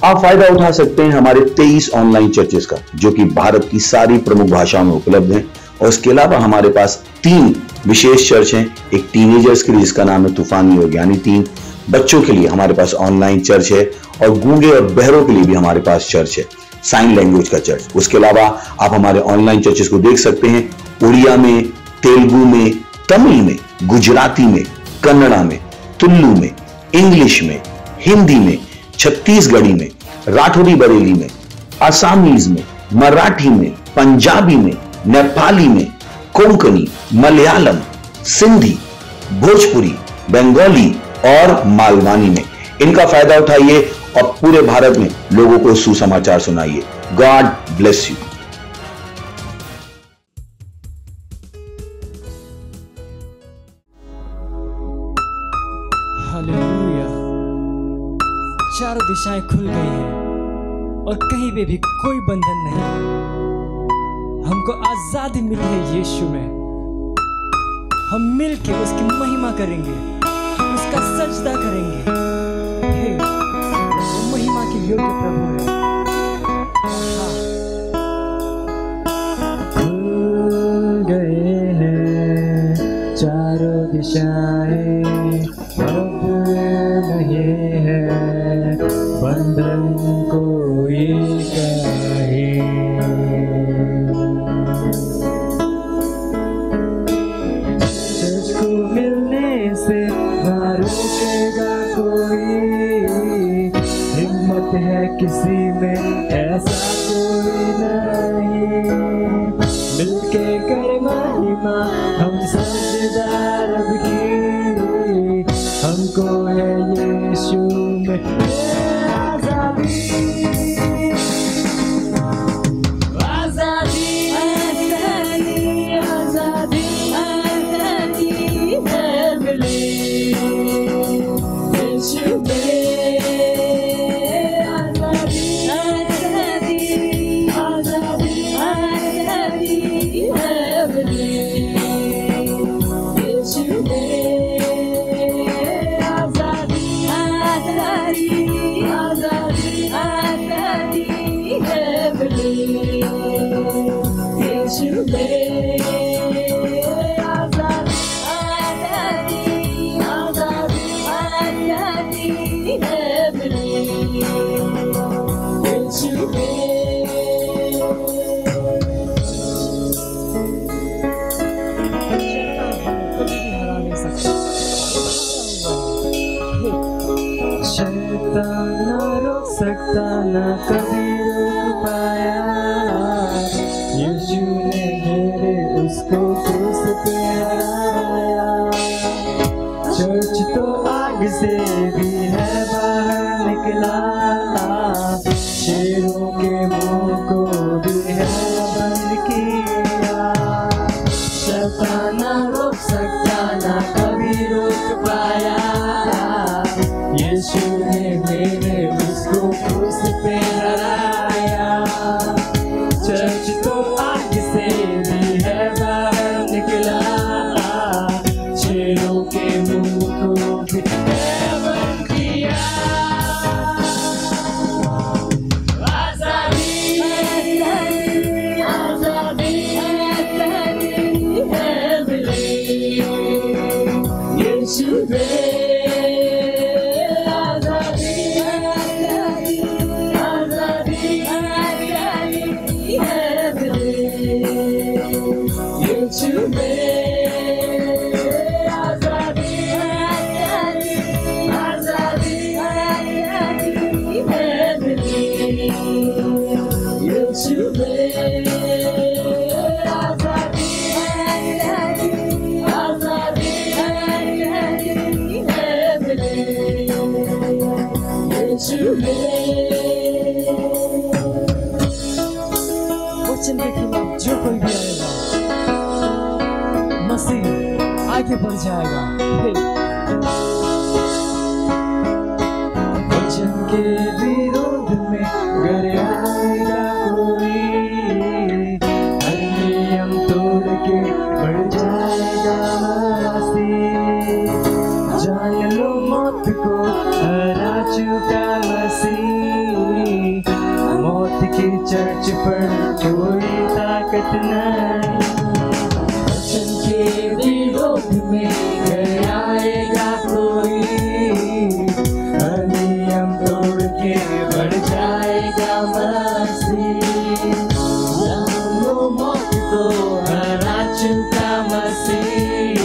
आप फायदा उठा सकते हैं हमारे 23 ऑनलाइन चर्चेस का, जो कि भारत की सारी प्रमुख भाषाओं में उपलब्ध हैं। और इसके अलावा हमारे पास 3 विशेष चर्च हैं। एक टीनेजर्स के लिए जिसका नाम है तूफानी योग, यानी 3 बच्चों के लिए हमारे पास ऑनलाइन चर्च है। और गूंगे और बहरों के लिए भी हमारे पास चर्च है, साइन लैंग्वेज का चर्च। उसके अलावा आप हमारे ऑनलाइन चर्चेस को देख सकते हैं उड़िया में, तेलुगु में, तमिल में, गुजराती में, कन्नड़ा में, तुलु में, इंग्लिश में, हिंदी में, छत्तीसगढ़ी में, राठौरी बरेली में, आसामीज में, मराठी में, पंजाबी में, नेपाली में, कोंकणी, मलयालम, सिंधी, भोजपुरी, बंगाली और मालवानी में। इनका फायदा उठाइए और पूरे भारत में लोगों को सुसमाचार सुनाइए। God bless you. हालेलुया। चारों दिशाएं खुल गई हैं और कहीं पे भी कोई बंधन नहीं। हमको आजादी मिली है यीशु में। हम मिलके उसकी महिमा करेंगे, उसका सजदा करेंगे। हे, वो महिमा के योग्य प्रभु है। खुल गए हैं चारों दिशाएं, अब नहीं है बंधन कोई कहे। तुझको मिलने से ना रुकेगा कोई, हिम्मत है किसी में ऐसा कोई नहीं। मिलके कर महिमा हम साझेदार रब की, हमको है यीशु में आजादी। आजादी आजादी आजादी आजादी है मिली यीशु में। आजादी आजादी आजादी आजादी है मिली यीशु में। आजादी आजादी आजादी आजादी है मिली यीशु में। आजादी आजादी आजादी आजादी है मिली यीशु में। कभी भी हरा नहीं सकता। शैतान ना रोक सकता, ना कभी रोक पाया। यीशु ने घेरे उसको क्रूस पे हराया। चर्च तो आग से भी है बाहर निकला, शेरों के मुंह को भी है बंद किया। शैतान ना रोक सकता, ना कभी रोक पाया। यीशु ने मेरे उसको क्रूस पे हराया। चर्च तो आग से भी है बाहर निकला, शेरों के मुंह को भी है बंद किया। आजादी आजादी आजादी है मिली यीशु में। वचन के खिलाफ जो कोई भी आएगा, मसीह आगे बढ़ जाएगा। वचन के विरोध में अगर आएगा कोई, हर नियम तोड़ के बढ़ जाएगा मसीह। जान लो मौत को हरा चुका मसीह, चर्च पर कोई ताकत नहीं, वचन के विरोध में घर आएगा कोई, नियम तोड़ के बढ़ जाएगा मसीह, मौत को हरा चुका मसीह,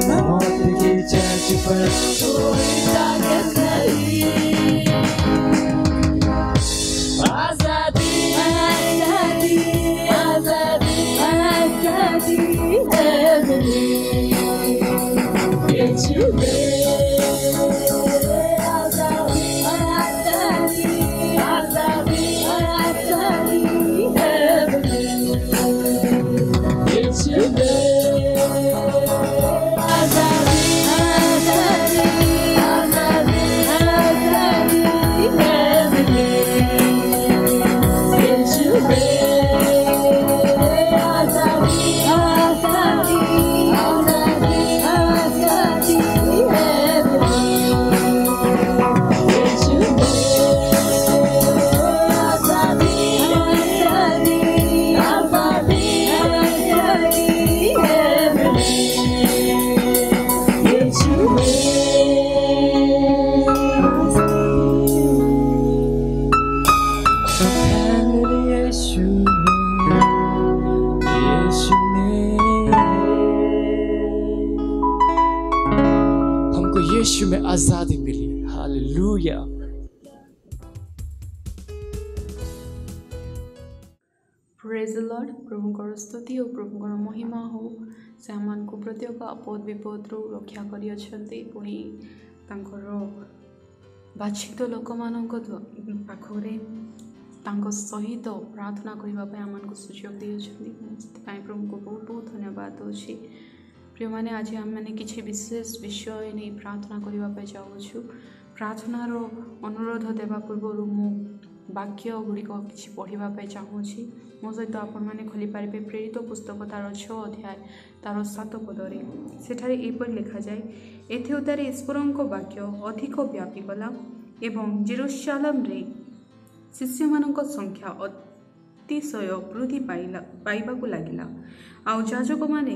मौत की चर्च पर कोई ताकत नहीं। आजादी आजादी आजादी आजादी है मिली, यीशु में आजादी आजादी आजादी आजादी है मिली, यीशु में आजादी आजादी आजादी आजादी है मिली, यीशु में आजादी आजादी आजादी आजादी है मिली, यीशु में आजादी आजादी आजादी आजादी है मिली, यीशु में है मेरे यीशु में, हमको यीशु में आजादी मिली। हालेलुया। Praise the lord. प्रभुଙ୍କର ସ୍ତୁତି ଓ ପ୍ରଭୁଙ୍କର ମହିମା ହଉ। ସେ ଆମମାନଙ୍କୁ ପ୍ରତ୍ୟେକ ଆପଦ ବିପଦରୁ ରକ୍ଷା କରିଅଛନ୍ତି, ପୁଣି ତାଙ୍କର ବାଛିତ ଲୋକମାନଙ୍କ ପାଖରେ ତାଙ୍କ ସହିତ ପ୍ରାର୍ଥନା କରିବା ପାଇଁ ଆମମାନଙ୍କୁ ସୁଯୋଗ ଦେଇଅଛନ୍ତି। ସେଥିପାଇଁ ପ୍ରଭୁଙ୍କୁ ବହୁତ ବହୁତ ଧନ୍ୟବାଦ ଦେଉଛି। ପ୍ରିୟମାନେ, ଆଜି ଆମେମାନେ କିଛି ବିଶେଷ ବିଷୟ ନେଇ ପ୍ରାର୍ଥନା କରିବା ପାଇଁ ଯାଉଛୁ। ପ୍ରାର୍ଥନାର ଅନୁରୋଧ ଦେବା ପୂର୍ବରୁ ମୁଁ ବାକ୍ୟ ଗୁଡ଼ିକ କିଛି ପଢ଼ିବା ପାଇଁ ଚାହୁଁଛି। ମୋ ସହିତ ଆପଣମାନେ ଖୋଲିପାରିବେ ପ୍ରେରିତ ପୁସ୍ତକ ତାର 6 ଅଧ୍ୟାୟ ତାର 7 ପଦରେ। ସେଠାରେ ଏପରି ଲେଖାଯାଏ, ଏଥିଉତ୍ତରେ ଈଶ୍ୱରଙ୍କ ବାକ୍ୟ ଅଧିକ ବ୍ୟାପିଗଲା ଏବଂ ଜେରୁସାଲେମରେ ଶିଷ୍ୟମାନଙ୍କ ସଂଖ୍ୟା ଅତିଶୟ ବୃଦ୍ଧି ପାଇବାକୁ ଲାଗିଲା। ଆଉ ଯାଜକମାନେ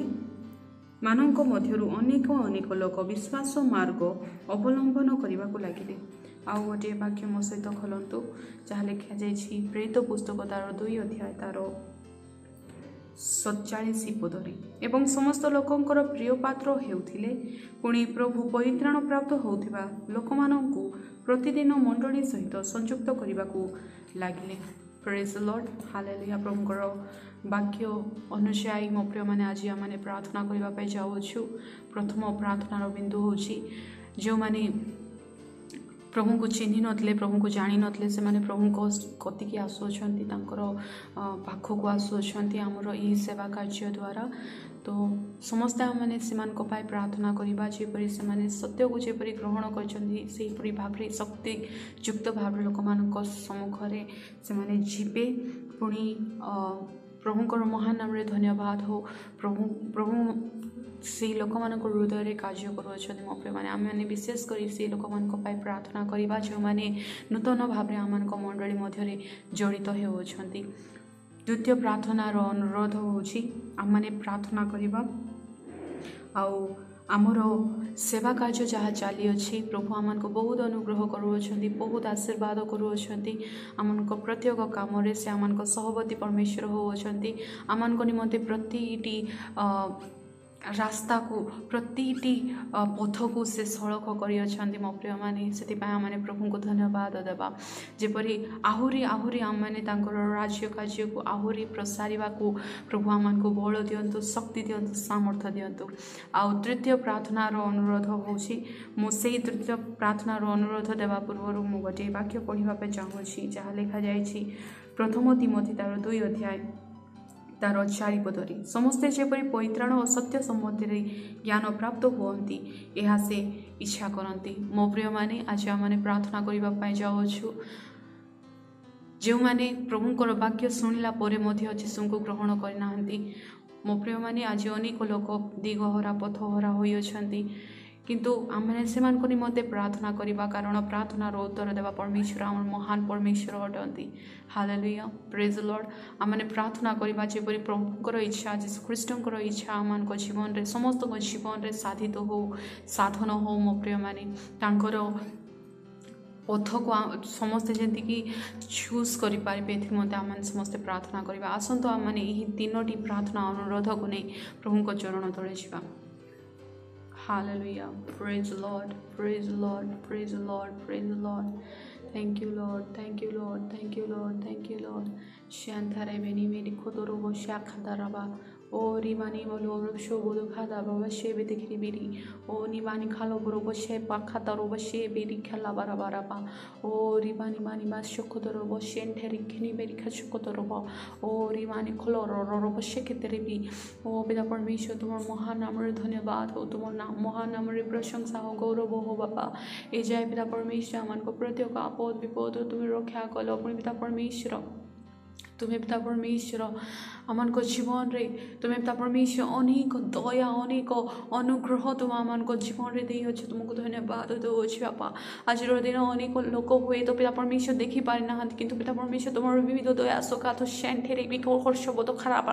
ମାନଙ୍କ ମଧ୍ୟରୁ ଅନେକ ଲୋକ ବିଶ୍ୱାସ ମାର୍ଗ ଅବଲମ୍ବନ କରିବାକୁ ଲାଗିଲେ। ଆଉ ଗୋଟିଏ ବାକ୍ୟ ମୋ ସହିତ ଖୋଲନ୍ତୁ, ଯାହା ଲେଖାଯାଇଛି ପ୍ରେରିତ ପୁସ୍ତକ ତାର 2 ଅଧ୍ୟାୟ ତାର 47 ପଦରେ। ଏବଂ ସମସ୍ତ ଲୋକଙ୍କର ପ୍ରିୟ ପାତ୍ର ହେଉଥିଲେ, ପୁଣି ପ୍ରଭୁ ପରିତ୍ରାଣ ପ୍ରାପ୍ତ ହେଉଥିବା ଲୋକମାନଙ୍କୁ ପ୍ରତିଦିନ ମଣ୍ଡଳୀ ସହିତ ସଂଯୁକ୍ତ କରିବାକୁ ଲାଗିଲେ। ପ୍ରେଜ୍ ଦ ଲର୍ଡ। ହାଲେଲୁୟା। ପ୍ରଭୁଙ୍କର ବାକ୍ୟ ଅନୁଯାୟୀ ମୋ ପ୍ରିୟମାନେ, ଆଜି ଆମେ ପ୍ରାର୍ଥନା କରିବା ପାଇଁ ଯାଉଛୁ। ପ୍ରଥମ ପ୍ରାର୍ଥନାର ବିନ୍ଦୁ ହେଉଛି, ଯେଉଁମାନେ ପ୍ରଭୁଙ୍କୁ ଚିହ୍ନି ନଥିଲେ, ପ୍ରଭୁଙ୍କୁ ଜାଣିନଥିଲେ, ସେମାନେ ପ୍ରଭୁଙ୍କ କତିକି ଆସୁଅଛନ୍ତି, ତାଙ୍କର ପାଖକୁ ଆସୁଅଛନ୍ତି ଆମର ଏହି ସେବା କାର୍ଯ୍ୟ ଦ୍ୱାରା। ତ ସମସ୍ତେ ଆମମାନେ ସେମାନଙ୍କ ପାଇଁ ପ୍ରାର୍ଥନା କରିବା, ଯେପରି ସେମାନେ ସତ୍ୟକୁ ଯେପରି ଗ୍ରହଣ କରିଛନ୍ତି ସେହିପରି ଭାବରେ ଶକ୍ତିଯୁକ୍ତ ଭାବରେ ଲୋକମାନଙ୍କ ସମ୍ମୁଖରେ ସେମାନେ ଯିବେ। ପୁଣି ପ୍ରଭୁଙ୍କର ମହାନ ନାମରେ ଧନ୍ୟବାଦ ହଉ। ପ୍ରଭୁ ସେହି ଲୋକମାନଙ୍କ ହୃଦୟରେ କାର୍ଯ୍ୟ କରୁଅଛନ୍ତି। ମୋ ପ୍ରିୟମାନେ, ଆମେମାନେ ବିଶେଷ କରି ସେହି ଲୋକମାନଙ୍କ ପାଇଁ ପ୍ରାର୍ଥନା କରିବା, ଯେଉଁମାନେ ନୂତନ ଭାବରେ ଆମମାନଙ୍କ ମଣ୍ଡଳୀ ମଧ୍ୟରେ ଜଡ଼ିତ ହେଉଅଛନ୍ତି। ଦ୍ୱିତୀୟ ପ୍ରାର୍ଥନାର ଅନୁରୋଧ ହେଉଛି, ଆମମାନେ ପ୍ରାର୍ଥନା କରିବା ଆଉ ଆମର ସେବା କାର୍ଯ୍ୟ ଯାହା ଚାଲିଅଛି, ପ୍ରଭୁ ଆମମାନଙ୍କୁ ବହୁତ ଅନୁଗ୍ରହ କରୁଅଛନ୍ତି, ବହୁତ ଆଶୀର୍ବାଦ କରୁଅଛନ୍ତି। ଆମମାନଙ୍କ ପ୍ରତ୍ୟେକ କାମରେ ସେ ଆମମାନଙ୍କ ସହବର୍ତ୍ତୀ ପରମେଶ୍ୱର ହେଉଅଛନ୍ତି। ଆମମାନଙ୍କ ନିମନ୍ତେ ପ୍ରତିଟି ରାସ୍ତାକୁ, ପ୍ରତିଟି ପଥକୁ ସେ ସଳଖ କରିଅଛନ୍ତି। ମୋ ପ୍ରିୟମାନେ, ସେଥିପାଇଁ ଆମମାନେ ପ୍ରଭୁଙ୍କୁ ଧନ୍ୟବାଦ ଦେବା, ଯେପରି ଆହୁରି ଆମମାନେ ତାଙ୍କର ରାଜ୍ୟ କାର୍ଯ୍ୟକୁ ଆହୁରି ପ୍ରସାରିବାକୁ ପ୍ରଭୁ ଆମମାନଙ୍କୁ ବଳ ଦିଅନ୍ତୁ, ଶକ୍ତି ଦିଅନ୍ତୁ, ସାମର୍ଥ୍ୟ ଦିଅନ୍ତୁ। ଆଉ ତୃତୀୟ ପ୍ରାର୍ଥନାର ଅନୁରୋଧ ହେଉଛି, ମୁଁ ସେହି ତୃତୀୟ ପ୍ରାର୍ଥନାର ଅନୁରୋଧ ଦେବା ପୂର୍ବରୁ ମୁଁ ଗୋଟିଏ ବାକ୍ୟ ପଢ଼ିବା ପାଇଁ ଚାହୁଁଛି, ଯାହା ଲେଖାଯାଇଛି ପ୍ରଥମ ତିମୋଥୀ ତାର 2 ଅଧ୍ୟାୟ ତାର 4 ପଦରେ। ସମସ୍ତେ ଯେପରି ପରିତ୍ରାଣ ଓ ସତ୍ୟ ସମ୍ବନ୍ଧରେ ଜ୍ଞାନ ପ୍ରାପ୍ତ ହୁଅନ୍ତି, ଏହା ସେ ଇଚ୍ଛା କରନ୍ତି। ମୋ ପ୍ରିୟମାନେ, ଆଜି ଆମମାନେ ପ୍ରାର୍ଥନା କରିବା ପାଇଁ ଯାଉଛୁ, ଯେଉଁମାନେ ପ୍ରଭୁଙ୍କର ବାକ୍ୟ ଶୁଣିଲା ପରେ ମଧ୍ୟ ଯୀଶୁଙ୍କୁ ଗ୍ରହଣ କରିନାହାନ୍ତି। ମୋ ପ୍ରିୟମାନେ, ଆଜି ଅନେକ ଲୋକ ଦିଗହରା ପଥହରା ହୋଇଅଛନ୍ତି, किंतु आमने सेमानक निमंते प्रार्थना करिबा कारण प्रार्थनार उत्तर देवा परमेश्वर आम महान परमेश्वर अटंती। Hallelujah, praise the lord. आमने प्रार्थना करिबा जेपरि प्रभुकर इच्छा जीसु ख्रीष्टकर इच्छा आमक जीवन रे समस्त जीवन रे साधित हो साधन हो मो प्रिय माने तांकर पथ को समस्ते जमीक चूज करें मत आम समस्ते प्रार्थना करवा। आसतु आम मैंने यही तीनोटी प्रार्थना अनुरोध को नहीं प्रभु को चरण तले जा। Hallelujah, praise the Lord, praise the Lord, praise the Lord, praise the Lord. Thank you Lord, thank you Lord, thank you Lord, thank you Lord. Shantare beni meri khodoro bo shakhadaraba. O rimani bolo rusho bodo khada baba she be dikhri biri. O nibani khalo boro bo she pa khataro bo she beri khalla barabara pa. O rimani mani ma shokodoro bo shenteri khini beri khashokodoro bo. O rimani kholo ro bo she ketere bi. O पिता परमेश्वर तुम्हार महान नाम रे धन्यवाद हो, तुम्हार नाम महान नाम रे प्रशंसा हो, गौरव हो बाबा। ए जाए पिता परमेश्वर आमान को प्रत्येक आपद विपद तुम्हें रक्षा कल अपने पिता परमेश्वर तुम्हें पिता परमेश्वर आमान को जीवन रे तुम्हें पिता परमेश्वर अनेक दया अनेक अनुग्रह तुम आमान को जीवन रे दे अच्छे तुमको धन्यवाद दो बापा। आज दिन अनेक लोक हुए तो पिता परमेश्वर देखी पारि ना किंतु पिता परमेश्वर तुम्हार विविध दया सकात शेंठेरे भी शब्द खराब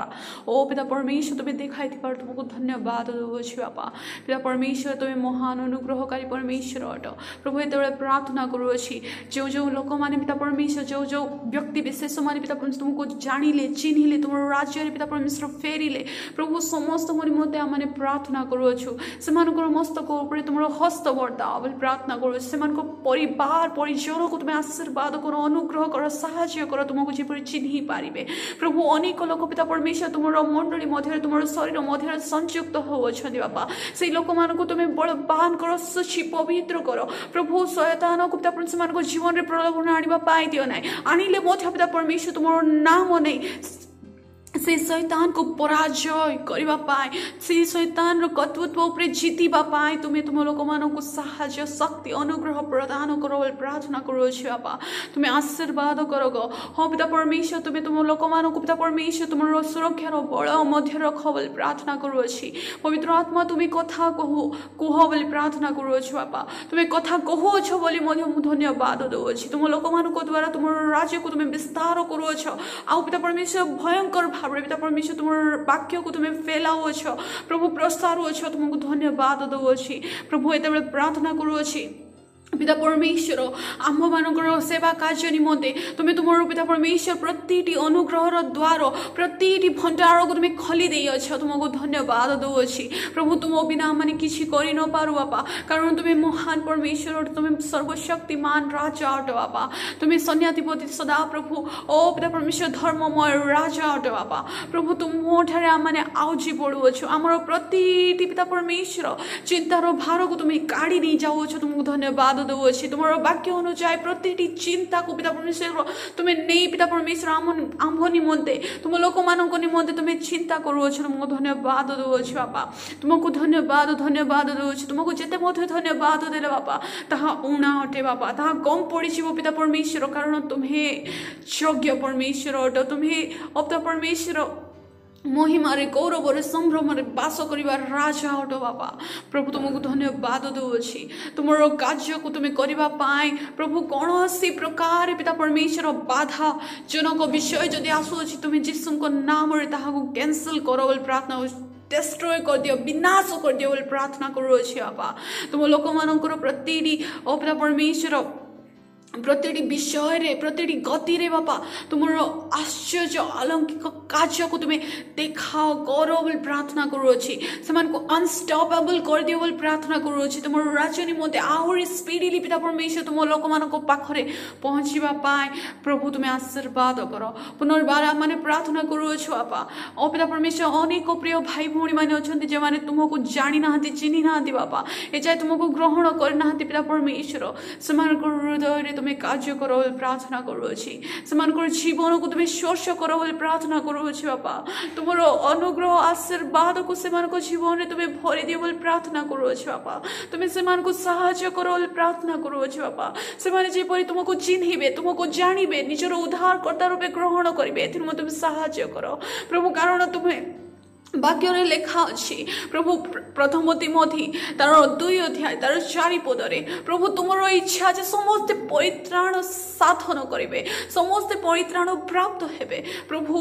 ओ पिता परमेश्वर तुम्हें देखाई थी तुमको धन्यवाद दो बापा। पिता परमेश्वर तुम्हें महान अनुग्रहकारी परमेश्वर अट प्रभु ये प्रार्थना करूँगी जो जो लोक मैंने पिता परमेश्वर जो जो व्यक्ति विशेष मैंने पिता परमेश्वर तुमको जानिले चिन्हिले तुम राज्य पिता परमेश्वर फेरिले प्रभु समस्त निमंते आम प्रार्थना करूँ से मस्तक उपर तुम हस्त बर्ता प्रार्थना करूँ से परिवार परिजन को तुम्हें आशीर्वाद कर अनुग्रह कर साहाय्य कर तुमको जपरी चिन्ह पारे प्रभु अनेक लोक पिता परमेश्वर तुम मंडली मध्य तुम शरीर मध्य संयुक्त होती बापा से लोक मान तुम्हें बलवान कर शुचि पवित्र कर प्रभु शयतान को पिता परमेश्वर जीवन में प्रलोभन आने पाई दियो ना आनिले पिता परमेश्वर तुम नाम नहीं से शैतान को पराजय करबा पाए से शैतान रो कर्तृत्व उपरे जीतिबा पाए तुम्हें तुम लोक मानक को साहाय्य शक्ति अनुग्रह प्रदान करो प्रार्थना करो बापा तुम्हें आशीर्वाद करो गो हाँ पिता परमेश्वर तुम्हें तुम लोक मानक को पिता परमेश्वर तुम सुरक्षार बल मध्य रख बोली प्रार्थना करो पवित्र आत्मा तुम्हें कथा कह बोली प्रार्थना करो बापा तुम्हें कथा कहूछ बोली धन्यवाद दो तुम लोक मानक द्वारा तुम राज्य को तुम्हें विस्तार करो आ पिता परमेश्वर भयंकर पिता परमेश्वर तुम वाक्य को तुम्हें फैलाओ प्रभु प्रसारो तुमको धन्यवाद दो प्रभु ये प्रार्थना करूँ पिता परमेश्वर आम मान सेवा कार्य निमंते तुम्हें तुम पिता परमेश्वर प्रति अनुग्रह द्वार प्रति भंडार को तुम्हें खोली दे तुमको धन्यवाद दो प्रभु तुम बिना मैंने किसी कर न पार बापा कारण तुम्हें महान परमेश्वर तुम्हें सर्वशक्तिमान राजा अट बापा तुम्हें सैन्याधिपति सदा प्रभु ओ पिता परमेश्वर धर्ममय राजा अट बापा प्रभु तुम ठारे आम मैंने आउजी पड़ुअ आमर प्रति पिता परमेश्वर चिंतार भार को तुम्हें काढ़ी नहीं जाओ तुमको धन्यवाद दो तुम वाक्य अनुसार प्रति चिंता को पिता परमेश्वर तुम्हें नहीं पिता परमेश्वर आम निमंते तुम लोक मान निमंते तुम्हें चिंता करूँ तुमको धन्यवाद दो बापा तुमको धन्यवाद दो तुमको जिते धन्यवाद देले बापा ताहा ऊणा अटे बापा ताहा कम पड़ी पिता परमेश्वर कारण तुम्हें यज्ञ परमेश्वर अट तुम्हें पिता परमेश्वर महिमा रे गौरव रे संभ्रम रे बास करिवार राजा अट बापा प्रभु तुमको धन्यवाद दो तुम कार्य को तुम्हें करबा पाए प्रभु कौन सी प्रकार पिता परमेश्वर बाधा जनक विषय जदि आसुअछि तुम्हें यीशु को नाम रे ताहाको कैंसिल करो बोली प्रार्थना डिस्ट्रॉय कर दियो विनाश कर दियो बोली प्रार्थना करूँ बापा तुम लोक मानकर प्रति पिता परमेश्वर प्रति विषय रे प्रति गति रे बापा तुम आश्चर्य अलौकिक कार्य को तुम्हें देखाओ करो बोली प्रार्थना करूँगी से अनस्टॉपेबल कर दियो बोली प्रार्थना करूँगी तुम राज्य निमंते आहरी स्पीडली पिता परमेश्वर तुम लोक मान पाखरे पहुँचवा पाए प्रभु तुम्हें आशीर्वाद कर पुनर्बार मैंने प्रार्थना करूँगी बापा ओ पिता परमेश्वर अनेक प्रिय भाई भौणी मैंने अच्छा जो मैंने तुमको जानी ना चिन्ह ना बापा ए जाए तुमको ग्रहण करना पिता परमेश्वर से हृदय तुम्हें कार्य करो प्रार्थना करूँगी से जीवन को तुम्हें स्पर्श करो प्रार्थना करूँगी बापा तुम अनुग्रह आशीर्वाद को से जीवन में तुम्हें भरी दियो बोली प्रार्थना करूँगी बापा तुम्हें से साहाय्य करो प्रार्थना करूँगी बापा से जेपरी तुमको चिन्हे तुमको जानवे निजर उद्धारकर्ता रूपे ग्रहण करेंगे तुम्हें साहाय्य करो प्रभु कारण तुम्हें वाक्य लेखा अच्छी प्रभु प्रथम तिमोथी तार 2 अध्याय तार 4 पदरे प्रभु तुमर इच्छा जे समस्ते परित्राण साधन करेंगे, समस्ते परित्राण प्राप्त हेबे। प्रभु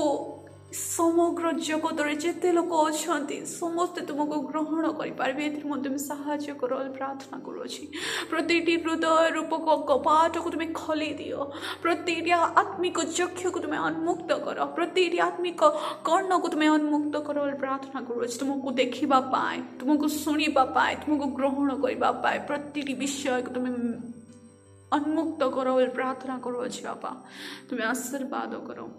समग्र जगत जिते लोक अच्छा समस्ते तुमको ग्रहण करें साहाय्य कर प्रार्थना करुँची। प्रति हृदय रूपक कपाट को तुम्हें खोली दियो, प्रति आत्मिक चक्षु को तुम्हें उन्मुक्त कर, प्रति आत्मिक कर्ण को तुम्हें उन्मुक्त कर प्रार्थना करुँची। तुमको देखा पाए, तुमको शुणा पाए, तुमको ग्रहण करने पाए, प्रति विषय को तुम्हें उन्मुक्त कर प्रार्थना करुँची। बापा तुम्हें आशीर्वाद करो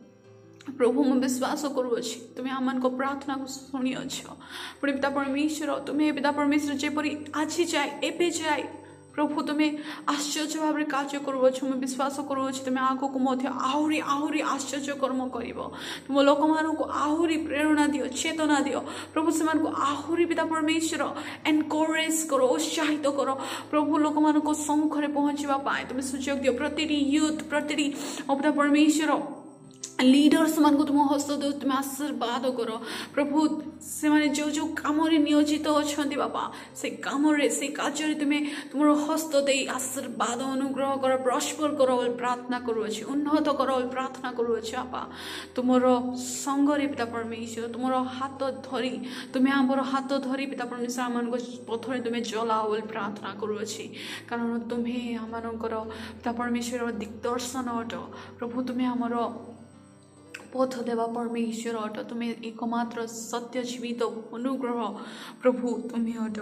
प्रभु मैं विश्वास करुँच तुम्हें आम को प्रार्थना को शुणी अच्छ पुणी पिता परमेश्वर तुम्हें पिता परमेश्वर जेपरी आज जाए एवं जाए प्रभु तुम्हें आश्चर्य भाव में कार्य करुँच। मैं विश्वास करुँच तुम्हें आग को आहरी आहरी आश्चर्य कर्म कर तुम लोक मानक आहरी प्रेरणा दियो, चेतना दियो प्रभु से आहरी पिता परमेश्वर एनकरेज करो, उत्साहित करो प्रभु लोक मानक सम्मुखें पहुँचापी तुम्हें सुजोग दियो। प्रति यूथ प्रति पिता परमेश्वर लीडर्स मान को तुम हस्त दो, तुम्हें आशीर्वाद कर प्रभु से माने जो जो काम नियोजित अच्छा बापा से कम से कार्य तुम्हें तुम हस्त दे आशीर्वाद अनुग्रह कर, प्रस्पर कर प्रार्थना करुँच, उन्नत कर प्रार्थना करुँच। बापा तुम संगरे पिता परमेश्वर तुम हाथ धरी तुम्हें आमर हाथ धरी पिता परमेश्वर आम पथरे तुम्हें जलाओ प्रार्थना करुँच। कारण तुम्हें आम पिता परमेश्वर दिग्दर्शन अट प्रभु तुम्हें आमर पथ देवा परमेश्वर अट, तुम्हें एकमात्र सत्य जीवित अनुग्रह प्रभु तुम्हें अट,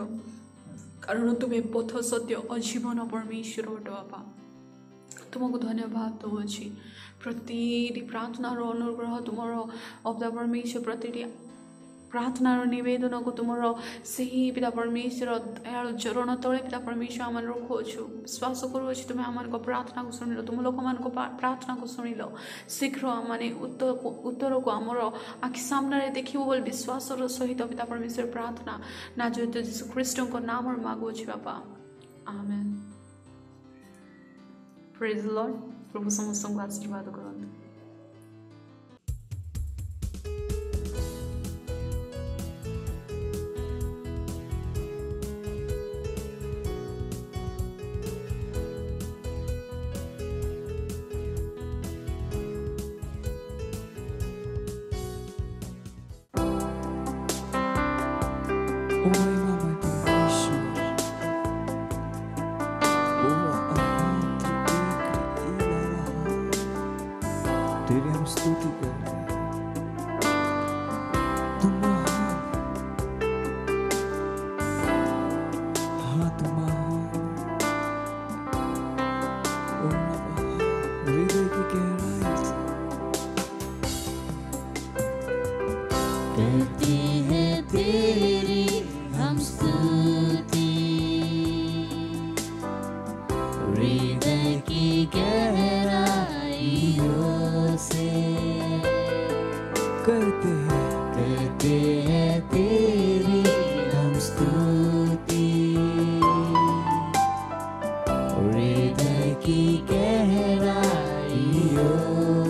कारण तुम्हें पथ सत्य अजीवन परमेश्वर अट। बापा तुमको धन्यवाद दूची प्रति प्रार्थनार अनुग्रह तुम पिता परमेश्वर प्रति प्रार्थनार निवेदन को तुम से पिता परमेश्वर दयालु चरण तले पिता परमेश्वर आम रखुछु। विश्वास करुँच तुम्हें आम प्रार्थना को शुणिल, तुम लोक मान प्रार्थना को शुणिल शीघ्र माने उत्तर को आमर आखि सामने देखिबो बोल विश्वास सहित पिता परमेश्वर प्रार्थना नाजरेथ यीशु ख्रीष्ट को नाम मागुछु। बापा आमेन। Praise the lord. प्रभु समस्त को आशीर्वाद करंतु। करते हैं तेरी हम स्तुति, हृदय की गहराइयों से करते हैं तेरी हम स्तुति, हृदय की गहराइयों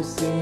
से।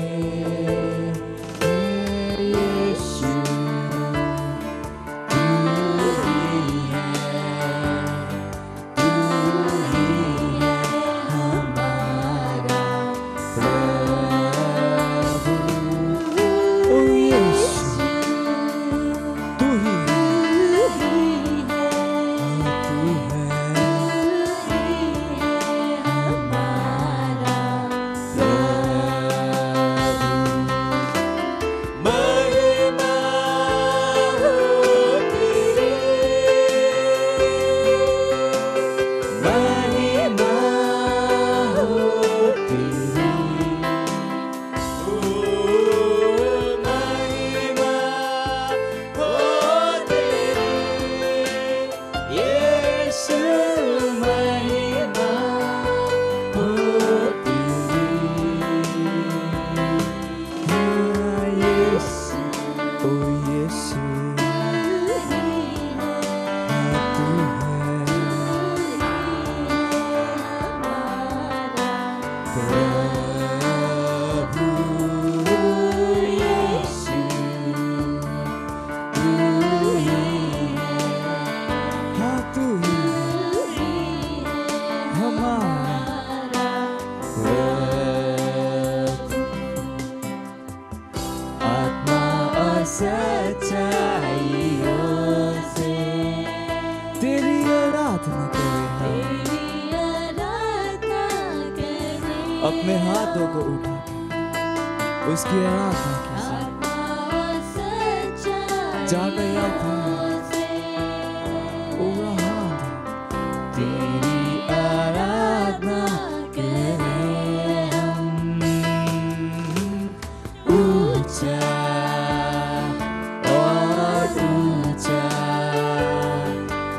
आराधना करें, अपने हाथों को उठा के उसकी आराधना कीजिए। जाकर याद तेरी आराधना करें हम। ऊंचा और ऊंचा,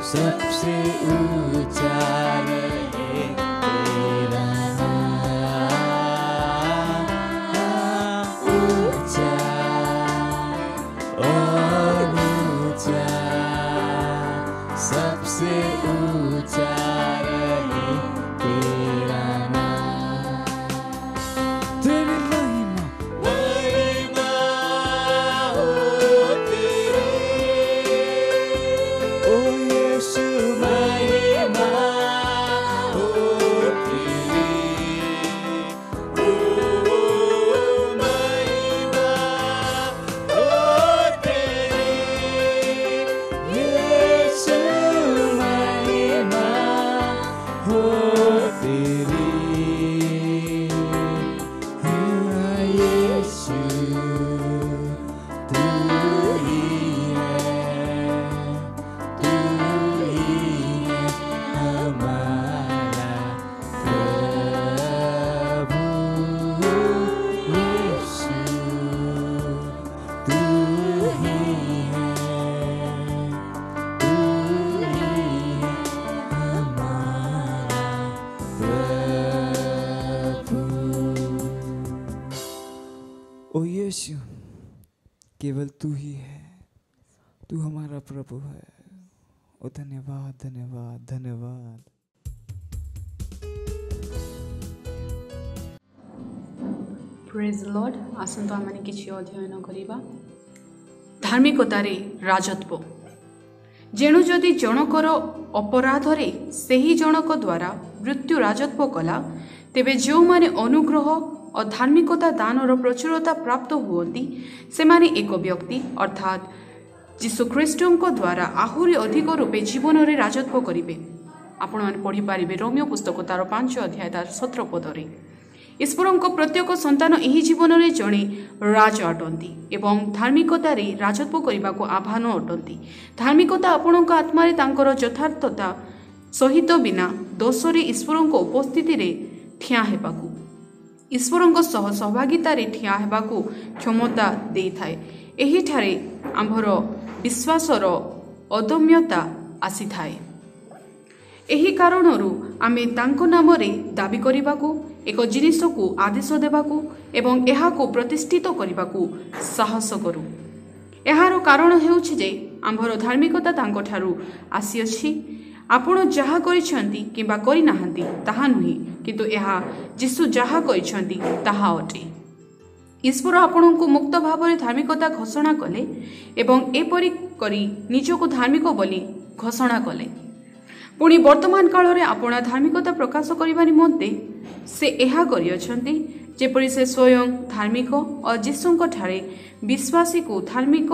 सबसे ऊंचा रहे तेरा नाम। ऊंचा और ऊंचा, सबसे ऊंचा रहे तेरा नाम। तेरी महिमा महिमा हो तेरी, ओ यीशु महिमा हो तेरी, ओ महिमा हो तेरी, यीशु महिमा हो तेरी। हाँ यीशु, तू ही है, तू ही है हमारा प्रभु। यीशु, तू ही है, तू ही है हमारा प्रभु। ओ यीशु, केवल तू ही है, तू हमारा प्रभु है। ओ धन्यवाद धन्यवाद धन्यवाद। Praise Lord. आसंतु आम किछि अध्ययन करिबा धार्मिकतारे राजत्व। जेणु जदि जनकर अपराधरे सेही जनक द्वारा मृत्यु राजत्व कला, तेबे जो माने अनुग्रह और धार्मिकता दानर प्रचुरता प्राप्त हुअन्ति सेमाने एक व्यक्ति अर्थात जीशु ख्रीष्टଙ୍କ द्वारा आहुरी अधिक रूपे जीवन रे राजत्व करिवे। आपण माने पढ़ी पारिबे रोमियो पुस्तक तार 5 अध्याय तार 17 पदरे। ईश्वरଙ୍କ प्रत्येक संतान एही जीवन रे जणे राज अटंती एवं धार्मिकता रे राजत्व करबाको आह्वान अटंती। धार्मिकता आपणଙ୍କ आत्मा रे तांकर यथार्थता सहित बिना दोष रे ईश्वरଙ୍କ उपस्थिति रे ठिया हेबाकू, ईश्वरଙ୍କ सह सहभागिता रे ठिया हेबाकू क्षमता देई थाए। एही ठारे आम्भर विश्वासर अदम्यता आसी थाए। एही कारणरू आमे तांको नाम रे दाबी करिबाकू, एक जिनिस को आदेश देबाकू एवं एहाको प्रतिष्ठित करिबाकू साहस करू। एहारो कारण हेउछि जे आम्भर धार्मिकता तांको ठारू आसी अछि। आपण जहा करिछंती किबा करि नाहंती ताहा नुही, किंतु एहा जीशु जहा करिछंती ताहा अटे। ईश्वर आपणଙ୍କୁ मुक्त भाव रे धार्मिकता घोषणा कले एवं एपरि करी निजको धार्मिक बोली घोषणा कले। पुणी वर्तमान काल रे आपणा धार्मिकता प्रकाश करिबा निमंते से एहा करियछंती जेपरि से स्वयं धार्मिक और जीशुଙ୍କ ठारे विश्वासी को धार्मिक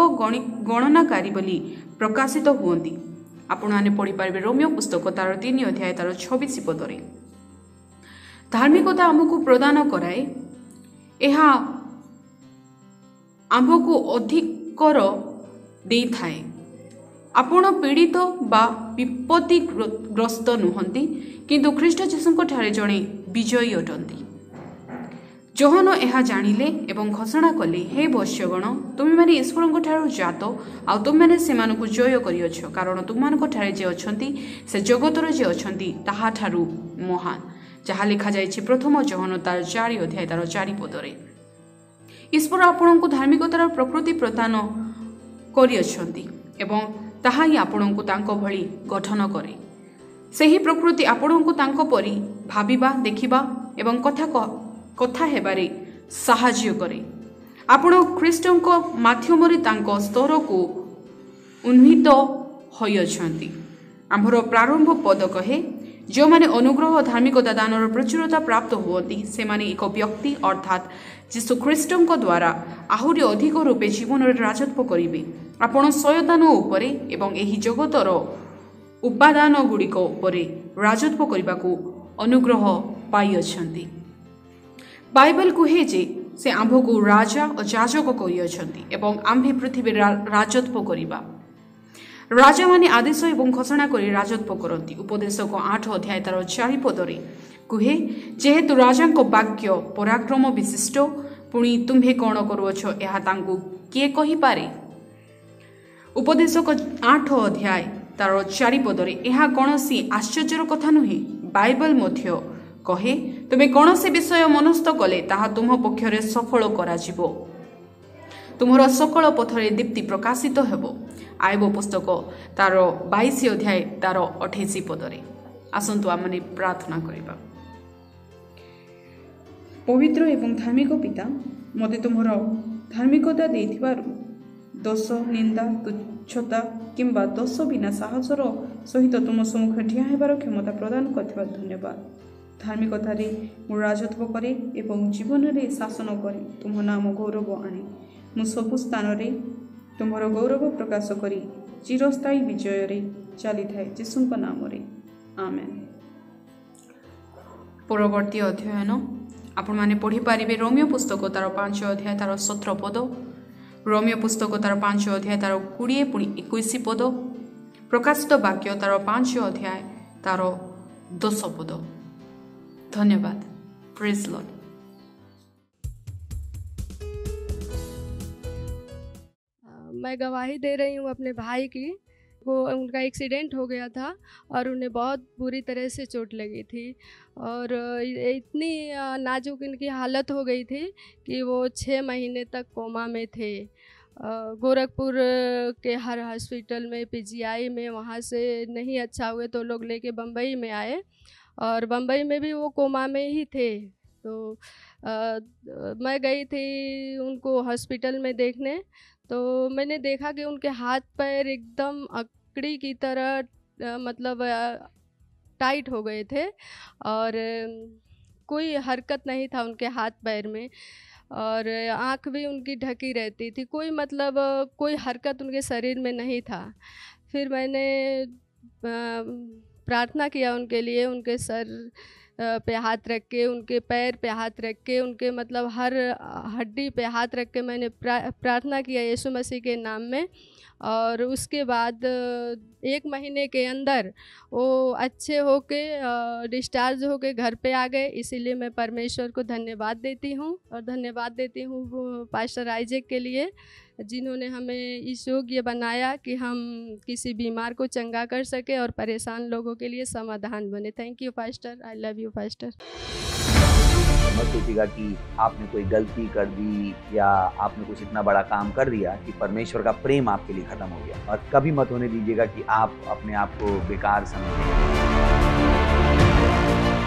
गणनाकारी बोली प्रकाशित हुअन्ति। आपण माने पढ़ी पारिबे रोमियो पुस्तक तार 3 अध्याय तार 26 पदरे। धार्मिकता हमको प्रदान कराए, एहा आम्भको अधिकर देई थाए। आपण पीड़ित बा विपत्तिग्रस्त नुहंती, किंतु ख्रीष्ट जीशुଙ୍କ ठारे जणे विजयी अटंती। जोहन एहा जानिले एवं घोषणा कले, हे वैश्यगण, तुम माने ईश्वरଙ୍କ ठारू जात आ तुम माने सेमानकु जय करियछ, कारण तुमମାନଙ୍କ ठारे जे अछंती से जगतर जे अछंती ताहा ठारू महान। जहा लिखा जायछि प्रथम जोहन तार 4 अध्याय तार 4 पदरे। ईश्वर आपणଙ୍କୁ धार्मिकतार प्रकृति प्रदान करियछंती एवं ताहा ही आपणଙ୍କୁ तांको भଳି गठन करे। सेही प्रकृति आपणଙ୍କୁ तांको परि भाबिबा, देखिबा एवं कथा हेबारे साहाय्य करे। आपण ख्रीष्टଙ୍କ माध्यमरे तांको स्तर को उन्नीत होयछंती। आम्भर प्रारंभ पद कहे, जो माने अनुग्रह धार्मिकता दानर प्रचुरता प्राप्त हुअन्ति सेमाने एक व्यक्ति अर्थात जीशु ख्रीष्टଙ୍କ द्वारा आहुरी अधिक रूपे जीवन रे राजत्व करिवे। आपण शयतान उपरे एवं एही जगतर उपादान गुड़िक उपरे राजत्व करने को अनुग्रह पाई अछंती। बाइबल कहे जे से आंभ को राजा और जाजक कर आंभे पृथ्वी राजत्व करवा। राजा माने आदेश एवं घोषणा कर राजत्व करती। उपदेशक 8 अध्याय तार 4 पदरे कहे जेहेतु राजा वाक्य पराक्रम विशिष्ट पुणी तुम्हें कौन करुअछ यह तांकु किए कहि पारे। उपदेशक 8 अध्याय तार 4 पदरे यह कौनसी आश्चर्यर कथा नुहे। बाइबल मध्य कहे तुम्हें कौन से विषय मनस्थ कले ताहा तुम पक्षरे सफल करा जिवो। तुमर सकल पथरे दीप्ति प्रकाशित हेबो। आयब पुस्तक तार 22 अध्याय तार 28 पदरे। आसंतु आमने प्रार्थना करिबा। पवित्र एवं धार्मिक पिता मते तुमर धार्मिकता देथिबारु दोष निंदा तुच्छता किंबा दोष बिना साहसर सहित तुम सम्मुख ठिया हेबार क्षमता प्रदान करथिबा धन्यवाद। धार्मिकतारे मु राजत्व करे एवं जीवन रे शासन करे तुम नाम गौरव आने। मु सबु स्थान रे तुमर गौरव प्रकाश करी चिरस्थायी विजय रे चली थाए जीसुଙ୍କ नाम रे आमेन। परवर्ती अध्ययन आपण माने पढ़ी पारिबे रोमियो पुस्तक तार 5 अध्याय तार 17 पद, रोमियो पुस्तक तार 5 अध्याय तार 20 पुणी 21 पद, प्रकाशित वाक्य तार 5 अध्याय तार 10 पद। धन्यवाद। Praise Lord. मैं गवाही दे रही हूँ अपने भाई की। वो उनका एक्सीडेंट हो गया था और उन्हें बहुत बुरी तरह से चोट लगी थी और इतनी नाजुक इनकी हालत हो गई थी कि वो 6 महीने तक कोमा में थे। गोरखपुर के हर हॉस्पिटल में, पीजीआई में, वहाँ से नहीं अच्छा हुए तो लोग लेके बम्बई में आए और बम्बई में भी वो कोमा में ही थे। तो मैं गई थी उनको हॉस्पिटल में देखने, तो मैंने देखा कि उनके हाथ पैर एकदम अकड़ी की तरह मतलब टाइट हो गए थे और कोई हरकत नहीं था उनके हाथ पैर में और आँख भी उनकी ढकी रहती थी। कोई मतलब कोई हरकत उनके शरीर में नहीं था। फिर मैंने प्रार्थना किया उनके लिए, उनके सर पे हाथ रख के, उनके पैर पे हाथ रख के, उनके मतलब हर हड्डी पे हाथ रख के मैंने प्रार्थना किया यीशु मसीह के नाम में। और उसके बाद 1 महीने के अंदर वो अच्छे होके डिस्चार्ज होके घर पे आ गए। इसीलिए मैं परमेश्वर को धन्यवाद देती हूँ और धन्यवाद देती हूँ पास्टर आइजैक के लिए, जिन्होंने हमें इस योग्य बनाया कि हम किसी बीमार को चंगा कर सके और परेशान लोगों के लिए समाधान बने। Thank you pastor. I love you pastor. मत सोचिएगा कि आपने कोई गलती कर दी या आपने कुछ इतना बड़ा काम कर दिया कि परमेश्वर का प्रेम आपके लिए खत्म हो गया, और कभी मत होने दीजिएगा कि आप अपने आप को बेकार समझें।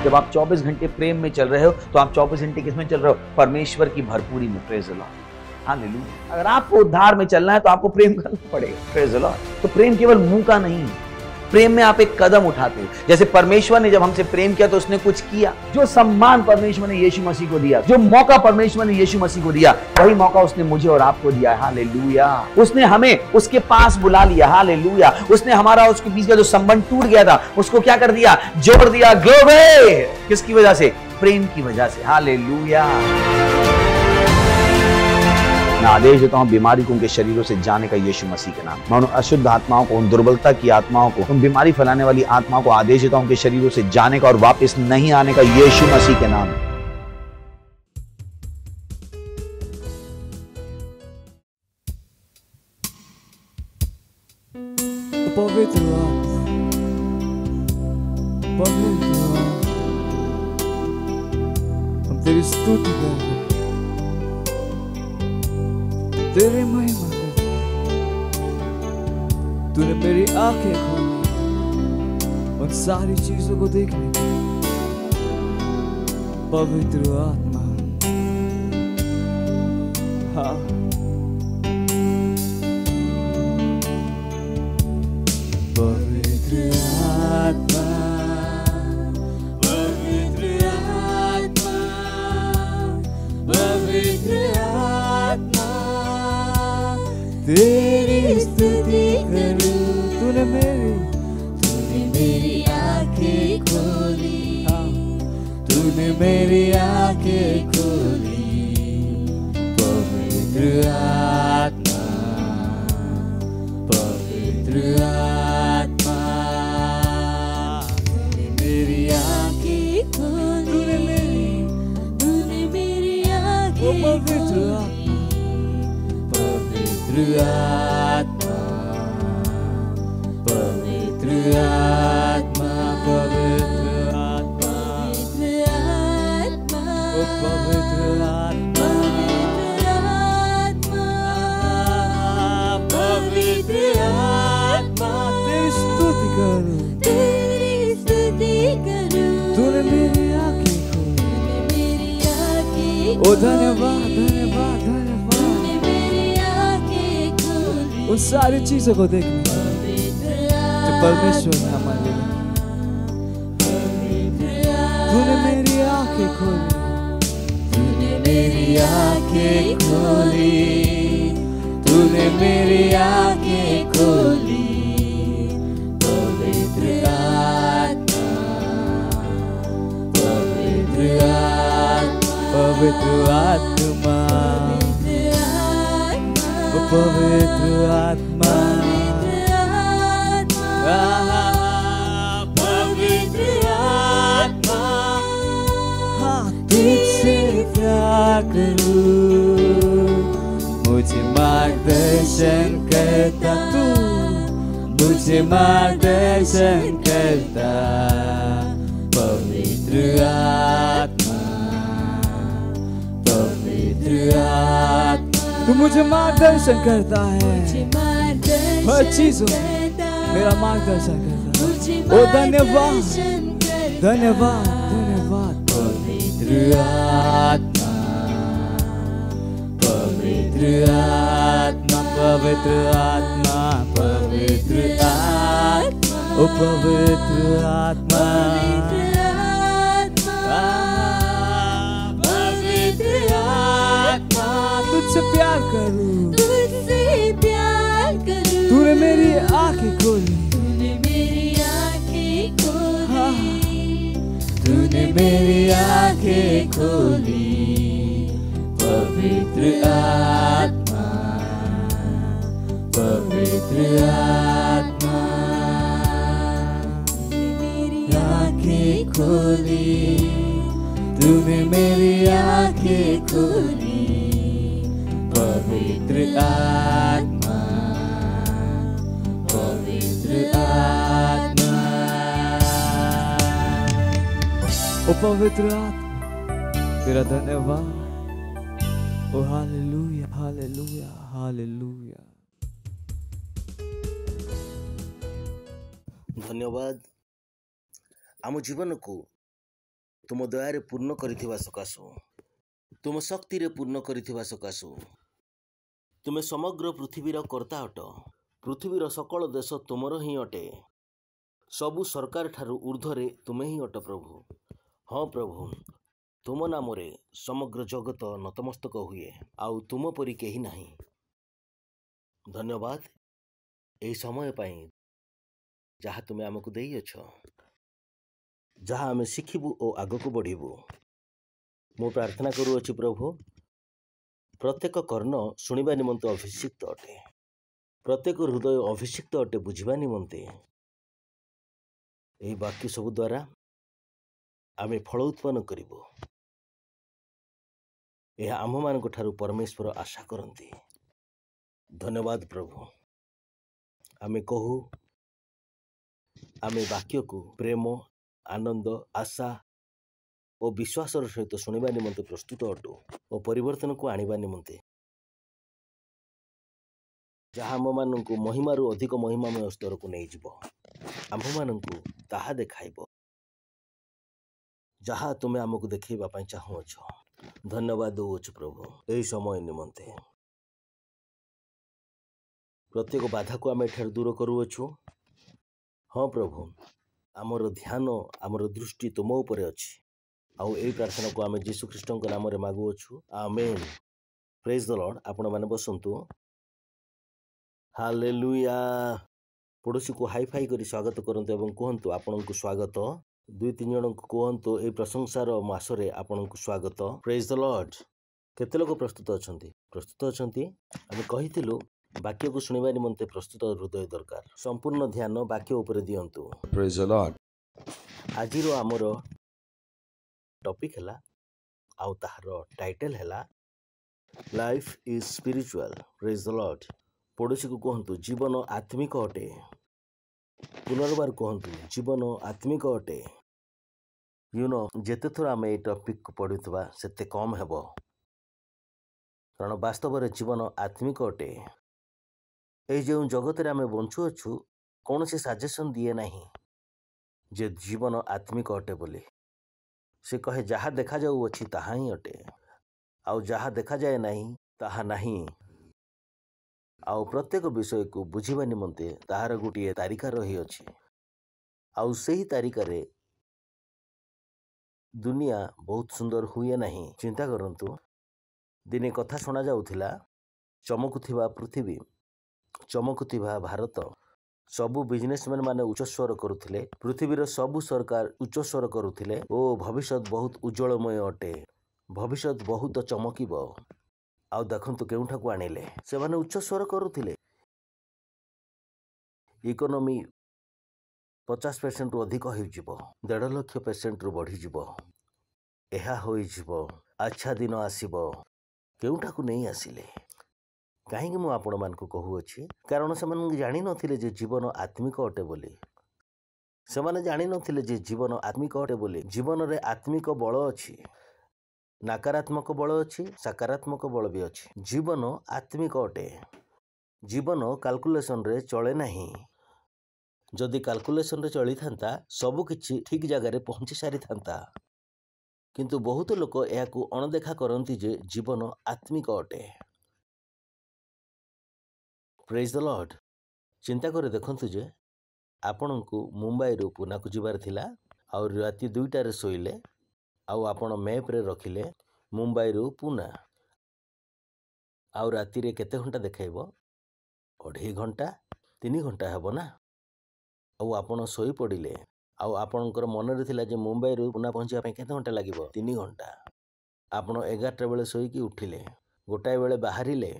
जब आप 24 घंटे प्रेम में चल रहे हो तो आप 24 घंटे किस में चल रहे हो? परमेश्वर की भरपूरी में। Praise the lord. हालेलुया। अगर आपको उद्धार में चलना है तो आपको प्रेम करना पड़ेगा। Praise the Lord. तो प्रेम केवल मुंह का नहीं है, प्रेम में आप एक कदम उठाते हो। जैसे परमेश्वर ने जब हमसे प्रेम किया तो उसने कुछ किया। जो सम्मान परमेश्वर ने यीशु मसीह को दिया, जो मौका परमेश्वर ने यीशु मसीह को दिया, वही मौका उसने मुझे और आपको दिया। हालेलुया। उसने हमें उसके पास बुला लिया। हालेलुया। उसने हमारा उसके बीच का जो संबंध टूट गया था उसको क्या कर दिया? जोड़ दिया। ग्लोरी। किसकी वजह से? प्रेम की वजह से। हालेलुया। मैं आदेश देता हूं बीमारी को उनके शरीरों से जाने का यीशु मसीह के नाम। मैं उन अशुद्ध आत्माओं को, उन दुर्बलता की आत्माओं को, उन बीमारी फैलाने वाली आत्माओं को आदेश देता हूं उनके शरीरों से जाने का और वापस नहीं आने का यीशु मसीह के नाम। पवित्र हम तेरी स्तुति करते, तेरी महिमा करते। तूने मेरी आंखें खोली उन सारी चीजों को देखने की। पवित्र आत्मा, हाँ, पवित्र आत्मा, पवित्र आत्मा, पवित्र आत्मा, तेरी स्तुति करूं। तूने मेरी आंखें खोली, पवित्र आत्मा, पवित्र आत्मा। तूने मेरी आंखें खोली, तूने मेरी आंखें खोली, पवित्र आत्मा, पवित्र आत्मा, पवित्र आत्मा, पवित्र आत्मा, पवित्र आत्मा। तेरी स्तुति करूं, तेरी स्तुति करूं। तूने मेरी आंखें खोली, मेरी आंखें। ओ धन्यवाद, धन्यवाद, धन्यवाद। तूने मेरी आंखें खोली, उन सारी चीजों को देखने जो परमेश्वर ने हमारे लिए। तूने मेरी आंखें खोली, तूने मेरी आंखें खोली, तूने मेरी आंखें खोली, पवित्र आत्मा, पवित्र आत्मा, पवित्र आत्मा, पवित्र आत्मा, पवित्र आत्मा। हाँ, तुझसे प्यार करूं, मुझे मार्गदर्शन करता तू, मुझे मार्गदर्शन करता, पवित्र आत्मा, पवित्र आत्मा। तू मुझे मार्गदर्शन करता है, हर चीजों मेरा मार्गदर्शन करता है। ओ धन्यवाद, धन्यवाद, धन्यवाद। पवित्र आत्मा, पवित्र आत्मा, पवित्र आत्मा, पवित्र आत्मा, ओ पवित्र आत्मा, पवित्र आत्मा। तुझसे प्यार करूं, तुझसे प्यार करूं। तूने मेरी आंखें खोली, तूने मेरी आंखें खोली, तूने मेरी आंखें खोली, पवित्र आत्मा, पवित्र आत्मा। मेरी आंखें खोली, तूने मेरी आंखें खोली, पवित्र आत्मा, पवित्र आत्मा। ओ पवित्र आत्मा, तेरा धन्यवाद। ओ हालेलुया, हालेलुया, हालेलुया। धन्यवाद। आम जीवन को तुम दया पूर्ण करिथिबा सकाशु, तुम शक्ति रे पूर्ण करिथिबा सकाशु। तुमे समग्र पृथ्वीर कर्ता अट। पृथ्वीर सकल देश तुमर ही अटे। सबु सरकार ठारू ऊर्ध्वरे तुमे ही अट प्रभु। हाँ प्रभु, तुम नाम रे समग्र जगत नतमस्तक हुए, आउ तुम परी केही नाही। धन्यवाद एही समय पाई जहाँ तुमे आमको देई अछ, जहाँ आमे शिखिबु ओ आगको बढ़िबु। मो प्रार्थना करूअछि प्रभु, प्रत्येक कर्ण शुणिबा निमंते अभिषिक्त अटे, प्रत्येक हृदय अभिषिक्त अटे बुझिबा निमंते। एही वाक्य सब द्वारा आमे फल उत्पन्न करिबु। यह आम मानक ठारू परमेश्वर आशा करती। धन्यवाद प्रभु। आमे कहू, आमे वाक्य को प्रेम, आनंद, आशा और विश्वास सहित शुणा निमंते प्रस्तुत अटू और परिवर्तन को आनिबा निमंते, जहाँ आम मानक महिमारू अधिक महिमामय स्तर को नहीं जीव, आम मानक ताहा देखाइब, जहाँ तुमे आमको देखा चाहूच। धन्यवाद दौच प्रभु यही समय निमंते। प्रत्येक बाधा को आम एठार दूर करूअछु। हाँ प्रभु, आमर ध्यान आमर दृष्टि तुम उपरे अछि। आउ एही प्रार्थना को आम यीशु ख्रीष्टों नाम रे मागुअछु। आमेन। Praise the lord. आपण माने बसंतु। हालेलुया। पड़ोसी को हाई फाई करी स्वागत करंतु एवं कहंतु आपन को स्वागत। दुई तीन जन को कहतु ये प्रशंसार मासरे आपनको स्वागत। Praise the Lord. केते लोक प्रस्तुत अच्छा आम कही वाक्य को शुणा निमंते प्रस्तुत हृदय दरकार। संपूर्ण ध्यान वाक्य उपर दियंतु। Praise the Lord. आज आमर टॉपिक है आउ ताहार टाइटल है life is spiritual. Praise the lord. पड़ोशी को कहतु जीवन आत्मिक अटे। पुनर्बार कहतु जीवन आत्मिक अटे। जेते थोड़ा आम ये टॉपिक को पढ़ुवा सेते कम हेबो, कारण वास्तव में जीवन आत्मिक अटे। ये जो जगत रे आम बंचुअछु कौन से सजेशन दिए नहीं जे जीवन आत्मिक अटे बोली। से कहे जहा देखा जाऊ अछि ताहा ही अटे, आउ जहा देखा जाए नहीं ताहा नहीं। आउ प्रत्येक विषय को बुझिबा निमंते ताहार गोटे तारिका रही अछि। आउ सही तारिका रे दुनिया बहुत सुंदर हुए नहीं। चिंता करंतु दिने कथा सुना जाउथिला चमकुथिबा पृथ्वी, चमकुथिबा भारत। सबु बिजनेसमैन माने उच्च स्वर करुथिले, पृथ्वीर सबु सरकार उच्च स्वर करुथिले ओ भविष्यत बहुत उज्जवलमय अटे, भविष्यत बहुत चमकिबो। आउ देखंतु केउठाकू आनिले से माने उच्च स्वर करुथिले। इकोनॉमी 50% रु अधिक होइजिबो, 1.5 लाख पेसेंट रु बढ़ी जिवो। एहा होइजिबो, अच्छा दिन आसीबो। केउठाकू नहीं आसिले कहीं मु आपण मान को कहूअछि, कारण से मन जानि नथिले जे जीवन आत्मिक अटे बोली। से माने जानि नथिले जे जीवन आत्मिक अटे बोली। जीवन रे आत्मिक बल अछि, नकारात्मक बल अछि, सकारात्मक बल भी अछि। जीवन आत्मिक अटे। जीवन कैलकुलेशन रे चले नहीं। जदि कैलकुलेशन रे चली थांता सब किछि ठीक जगह रे पहुंची सारी थांता, किंतु बहुत लोक याकू अणदेखा करंती जे जीवन आत्मिक अटे। Praise the Lord. चिंता करे देखंतु जे आपनकू मुंबई रु पुना को जिबार थिला, और राति 2टा रे सोइले, आउ आपण मैप रे रखिले मुंबई रु पुना, आउ राति रे केते घंटा देखाइबो? 2.5 घंटा 3 घंटा हेबो ना। आउ आपण सोई पड़िले, आउ आपणकर मन रे थिला जे मुंबई रु पुना पहुंचिया पे केते घंटा लागिबो? 3 घंटा। आपण 11टा बेले सोईकी उठिले, गोटाए बेले बाहरिले,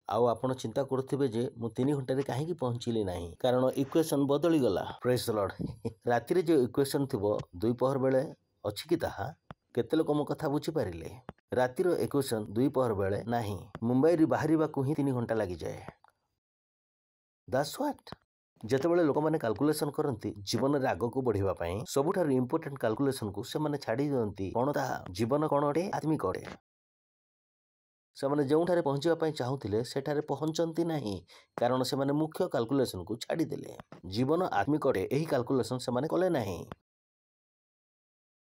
आउ आपण चिंता करथिबे जे मु 3 घंटा रे काहे की पहुंचिली नाही, कारण इक्वेशन बदली गला। Praise the Lord. राति रे जो इक्वेशन थिबो 2 पहर बेले अछि कि ताहा केते लोक मो कथा बुझी पारिले। रातिर इक्वेशन 2 पहर बेले नाही, मुंबई रे बाहरिबा को ही 3 घंटा लागि जाए। That's what. जेतेबेले लोक माने कैलकुलेशन करंती जीवन रे आगो को बढ़िबा पई सबुठार इंपोर्टेंट कैलकुलेशन को से माने छाडी दियंती कोन ता जीवन कोन अटे आत्मिक अटे। से माने जोंठारे पहुंचिबा पई चाहुथिले सेठारे पहुंचंती नाही, कारण से माने मुख्य कैलकुलेशन को छाडी देले। जीवन आत्मिक अटे एही कैलकुलेशन से माने कले नाही।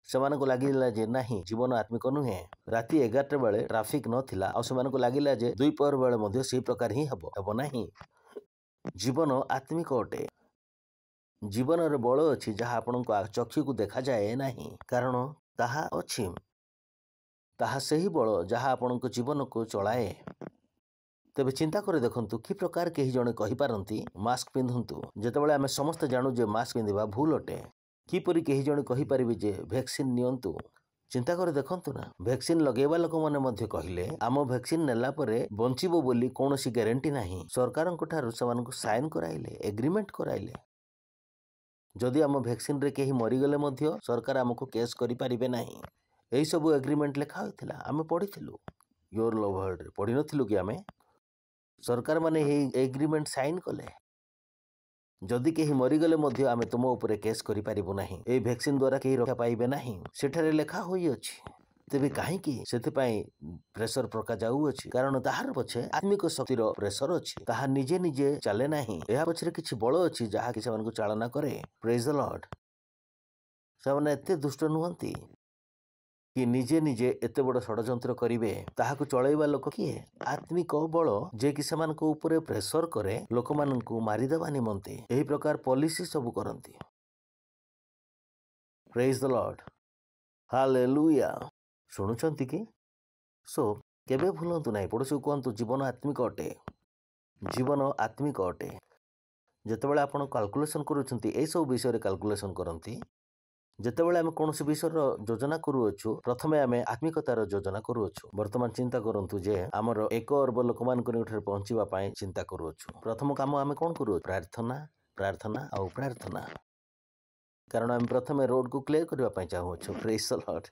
सेमान को लागिला जे नाही जीवन आत्मिक नुहे। राति 11टा बेले ट्रैफिक नथिला, आ सेमान को लागिला जे 2 पहर बेले मध्ये सेही प्रकार ही हेबो नाही। जीवन आत्मिक अटे। जीवन रे बल अछि जहा आपनको चक्षु को देखा जाए नाही, कारण ताहा अछि। ताहा सही बल जहा आपनको जीवन को चलाए। तेबे चिंता करे देखंतु कि प्रकार केही जणे कहि पारंती मास्क पिंधंतु, जेतेबेले आमे समस्त जानू जे मास्क पिंधिबा भूल अटे। किपरि केही जणे कहि परिबे जे वैक्सीन नियंतु। चिंता करे देखंतु ना, वैक्सीन लगेबा लोक माने मध्ये कहिले आम वैक्सीन नेला परे बंचिबो बोली कोनोसी ग्यारंटी नाही। सरकारन कोठारु सेमानकु साइन कराइले, एग्रीमेंट कराइले। जदि आम वैक्सीन रे केही मरि गले मध्ये सरकार हमको केस करि परिबे नाही। एही सब एग्रीमेंट लेखा होइथिला, आमे पढिथिलु। योर लव वर्ल्ड रे पढि नथिलु कि आमे? सरकार माने एही एग्रीमेंट साइन कले। जदि केही मरिगले मध्ये आमे तुम उपरे केस करि पारिबो नाही, ए वैक्सीन द्वारा केही रक्षा पाइबे नाही, सेठारे लेखा होई अछि। तेबे काहे कि सेते पई प्रेशर प्रका जाऊ अछि, कारण ताहार पछे आत्मिक शक्तिर प्रेशर अछि। ताहा निजे निजे चले नाही, एहा पछरे किछि बळ अछि जहा कि सेमानकु चालना करे। Praise the Lord. सेमाने एते दुष्ट नुहंती कि निजे निजे एते बड़ षडयंत्र करिवे। ताहाकु चळैबा लोक किए? आत्मिक बळ जे कि सेमानकु उपरे प्रेशर करे लोकमानंकु मारि देबा निमंते। एही प्रकार पॉलिसी सब करंती। Praise the lord. हालेलुया। शुणुचंती कि? सो केबे भूलंतु नाही, पड़ोसी कहंतु जीवन आत्मिक अटे। जीवन आत्मिक अटे। जेतेबेले आपण कैलकुलेशन करूछंती ए सब विषय रे कैलकुलेशन करंती, ଯେତେବେଳେ ଆମେ କୌଣସି ବିଷୟର ଯୋଜନା କରୁଅଛୁ ପ୍ରଥମେ ଆମେ ଆତ୍ମିକତାର ଯୋଜନା କରୁଅଛୁ। ବର୍ତ୍ତମାନ ଚିନ୍ତା କରନ୍ତୁ ଯେ ଆମର 1 ଅରବ ଲୋକମାନଙ୍କ ନିକଟରେ ପହଞ୍ଚିବା ପାଇଁ ଚିନ୍ତା କରୁଅଛୁ। ପ୍ରଥମ କାମ ଆମେ କଣ କରୁଅଛୁ? ପ୍ରାର୍ଥନା, ପ୍ରାର୍ଥନା ଆଉ ପ୍ରାର୍ଥନା। କାରଣ ଆମେ ପ୍ରଥମେ ରୋଡକୁ କ୍ଲିୟର କରିବା ପାଇଁ ଚାହୁଁଅଛୁ। ପ୍ରେଜ୍ ଦ ଲର୍ଡ।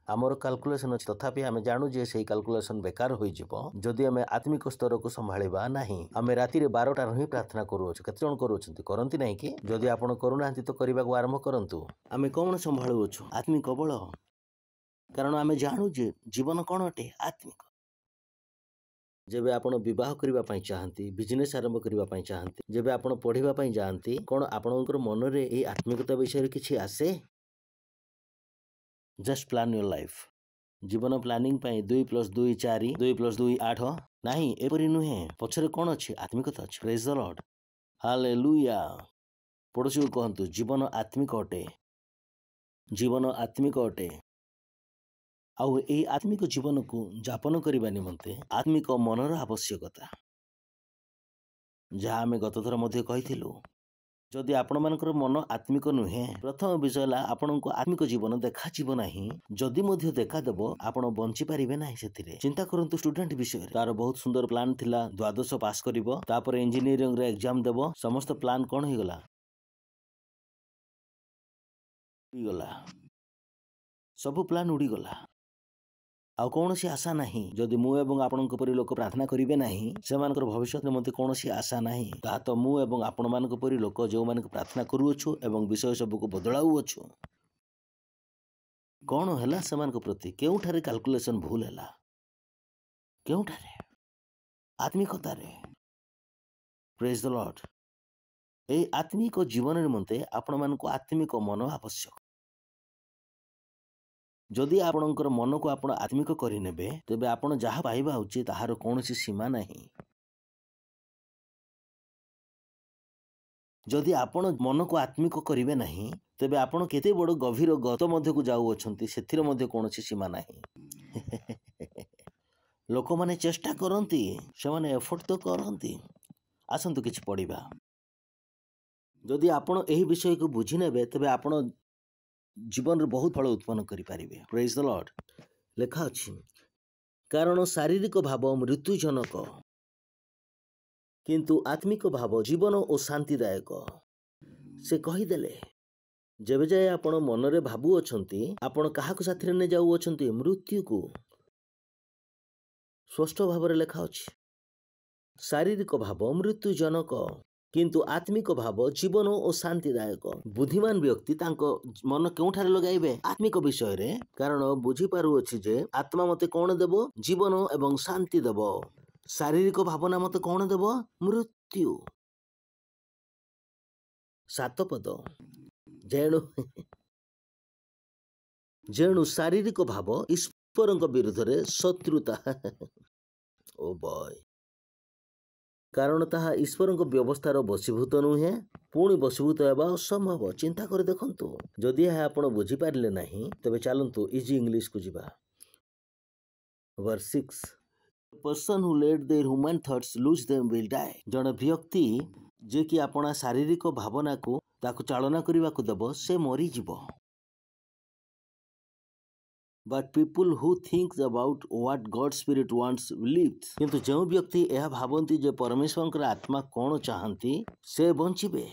ଆମର କାଲକୁଲେସନ ଅଛି, ତଥାପି ଆମେ ଜାଣୁ ଯେ ସେହି କାଲକୁଲେସନ ବେକାର ହୋଇଯିବ ଯଦି ଆମେ ଆତ୍ମିକ ସ୍ତରକୁ ସମ୍ଭାଳିବା ନାହିଁ। ଆମେ ରାତିରେ 12ଟାରୁ ହିଁ ପ୍ରାର୍ଥନା କରୁଅଛୁ। କେତେ ଜଣ କରୁଅଛନ୍ତି? କରନ୍ତି ନାହିଁ କି? ଯଦି ଆପଣ କରୁନାହାନ୍ତି ତ କରିବାକୁ ଆରମ୍ଭ କରନ୍ତୁ। ଆମେ କଣ ସମ୍ଭାଳୁଅଛୁ? ଆତ୍ମିକ ବଳ। କାରଣ ଆମେ ଜାଣୁ ଯେ ଜୀବନ କଣ ଅଟେ? ଆତ୍ମିକ। ଯେବେ ଆପଣ ବିବାହ କରିବା ପାଇଁ ଚାହାନ୍ତି, ବିଜନେସ୍ ଆରମ୍ଭ କରିବା ପାଇଁ ଚାହାନ୍ତି, ଯେବେ ଆପଣ ପଢିବା ପାଇଁ ଯାଆନ୍ତି, କଣ ଆପଣଙ୍କର ମନରେ ଏହି ଆତ୍ମିକତା ବିଷୟରେ କିଛି ଆସେ? Just plan your life. ଜୀବନ ପ୍ଲାନିଂ ପାଇଁ 2+2 4, 2+2 8 ନାହିଁ, ଏପରି ନୁହେଁ। ପଛରେ କଣ ଅଛି? ଆତ୍ମିକତା ଅଛି। ପ୍ରେଜ୍ ଦ ଲର୍ଡ। ହାଲେଲୁୟା। ପଡ଼ୋଶୀକୁ କହନ୍ତୁ, ଜୀବନ ଆତ୍ମିକ ଅଟେ। ଜୀବନ ଆତ୍ମିକ ଅଟେ। ଆଉ ଏହି ଆତ୍ମିକ ଜୀବନକୁ ଯାପନ କରିବା ନିମନ୍ତେ ଆତ୍ମିକ ମନର ଆବଶ୍ୟକତା, ଯାହା ଆମେ ଗତଥର ମଧ୍ୟ କହିଥିଲୁ। ଯଦି ଆପଣମାନଙ୍କର ମନ ଆତ୍ମିକ ନୁହେଁ, ପ୍ରଥମ ବିଷୟ ହେଲା ଆପଣଙ୍କୁ ଆତ୍ମିକ ଜୀବନ ଦେଖାଯିବ ନାହିଁ। ଯଦି ମଧ୍ୟ ଦେଖାଦେବ, ଆପଣ ବଞ୍ଚିପାରିବେ ନାହିଁ ସେଥିରେ। ଚିନ୍ତା କରନ୍ତୁ ଷ୍ଟୁଡେଣ୍ଟ ବିଷୟରେ। ତାର ବହୁତ ସୁନ୍ଦର ପ୍ଲାନ୍ ଥିଲା, ଦ୍ୱାଦଶ ପାସ୍ କରିବ, ତାପରେ ଇଞ୍ଜିନିୟରିଂରେ ଏକ୍ଜାମ ଦେବ। ସମସ୍ତ ପ୍ଲାନ୍ କଣ ହେଇଗଲା? ଉଡ଼ିଗଲା। ସବୁ ପ୍ଲାନ୍ ଉଡ଼ିଗଲା। ଆଉ କୌଣସି ଆଶା ନାହିଁ। ଯଦି ମୁଁ ଏବଂ ଆପଣଙ୍କ ପରି ଲୋକ ପ୍ରାର୍ଥନା କରିବେ ନାହିଁ, ସେମାନଙ୍କର ଭବିଷ୍ୟତ ନିମନ୍ତେ କୌଣସି ଆଶା ନାହିଁ। ତାହା ତ ମୁଁ ଏବଂ ଆପଣମାନଙ୍କ ପରି ଲୋକ ଯେଉଁମାନଙ୍କୁ ପ୍ରାର୍ଥନା କରୁଅଛୁ ଏବଂ ବିଷୟ ସବୁକୁ ବଦଳାଉଅଛୁ। କଣ ହେଲା ସେମାନଙ୍କ ପ୍ରତି? କେଉଁଠାରେ କାଲକୁଲେସନ ଭୁଲ ହେଲା? କେଉଁଠାରେ? ଆତ୍ମିକତାରେ। ପ୍ରେଜ୍ ଦ ଲର୍ଡ। ଏହି ଆତ୍ମିକ ଜୀବନ ନିମନ୍ତେ ଆପଣମାନଙ୍କୁ ଆତ୍ମିକ ମନ ଆବଶ୍ୟକ। ଯଦି ଆପଣଙ୍କର ମନକୁ ଆପଣ ଆତ୍ମିକ କରିନେବେ, ତେବେ ଆପଣ ଯାହା ପାଇବା ଉଚିତ ତାହାର କୌଣସି ସୀମା ନାହିଁ। ଯଦି ଆପଣ ମନକୁ ଆତ୍ମିକ କରିବେ ନାହିଁ, ତେବେ ଆପଣ କେତେ ବଡ଼ ଗଭୀର ଗତ ମଧ୍ୟକୁ ଯାଉଅଛନ୍ତି, ସେଥିରେ ମଧ୍ୟ କୌଣସି ସୀମା ନାହିଁ। ଲୋକମାନେ ଚେଷ୍ଟା କରନ୍ତି, ସେମାନେ ଏଫର୍ଟ ତ କରନ୍ତି। ଆସନ୍ତୁ କିଛି ପଢ଼ିବା। ଯଦି ଆପଣ ଏହି ବିଷୟକୁ ବୁଝିନେବେ, ତେବେ ଆପଣ ଜୀବନରେ ବହୁତ ଫଳ ଉତ୍ପନ୍ନ କରିପାରିବେ। ପ୍ରେଜ୍ ଦ ଲର୍ଡ। ଲେଖା ଅଛି, କାରଣ ଶାରୀରିକ ଭାବ ମୃତ୍ୟୁଜନକ, କିନ୍ତୁ ଆତ୍ମିକ ଭାବ ଜୀବନ ଓ ଶାନ୍ତିଦାୟକ। ସେ କହିଦେଲେ, ଯେବେ ଯାଏ ଆପଣ ମନରେ ଭାବୁଅଛନ୍ତି, ଆପଣ କାହାକୁ ସାଥିରେ ନେଇ ଯାଉଅଛନ୍ତି? ମୃତ୍ୟୁକୁ। ସ୍ପଷ୍ଟ ଭାବରେ ଲେଖା ଅଛି, ଶାରୀରିକ ଭାବ ମୃତ୍ୟୁଜନକ, କିନ୍ତୁ ଆତ୍ମିକ ଭାବ ଜୀବନ ଓ ଶାନ୍ତିଦାୟକ। ବୁଦ୍ଧିମାନ ବ୍ୟକ୍ତି ତାଙ୍କ ମନ କେଉଁଠାରେ ଲଗାଇବେ? ଆତ୍ମିକ ବିଷୟରେ। କାରଣ ବୁଝିପାରୁଅଛି ଯେ ଆତ୍ମା ମତେ କଣ ଦେବ? ଜୀବନ ଏବଂ ଶାନ୍ତି ଦେବ। ଶାରୀରିକ ଭାବନା ମତେ କଣ ଦେବ? ମୃତ୍ୟୁ। 7 ପଦ। ଯେଣୁ ଶାରୀରିକ ଭାବ ଈଶ୍ୱରଙ୍କ ବିରୁଦ୍ଧରେ ଶତ୍ରୁତା। ଓ ବୟ। କାରଣ ତାହା ଈଶ୍ୱରଙ୍କ ବ୍ୟବସ୍ଥାର ବଶୀଭୂତ ନୁହେଁ, ପୁଣି ବଶୀଭୂତ ହେବା ଅସମ୍ଭବ। ଚିନ୍ତା କରି ଦେଖନ୍ତୁ। ଯଦି ଏହା ଆପଣ ବୁଝିପାରିଲେ ନାହିଁ, ତେବେ ଚାଲନ୍ତୁ ଇଜି ଇଂଲିଶକୁ ଯିବା। Verse 6. A person who let their human thoughts lose them will die. ଜଣେ ବ୍ୟକ୍ତି ଯେ କି ଆପଣା ଶାରୀରିକ ଭାବନାକୁ ତାକୁ ଚାଳନା କରିବାକୁ ଦେବ, ସେ ମରିଯିବ। But people who think about what God's spirit wants live. କିନ୍ତୁ ଯେଉଁ ବ୍ୟକ୍ତି ଏହା ଭାବନ୍ତି ଯେ ପରମେଶ୍ୱରଙ୍କର ଆତ୍ମା କଣ ଚାହାନ୍ତି, ସେ ବଞ୍ଚିବେ।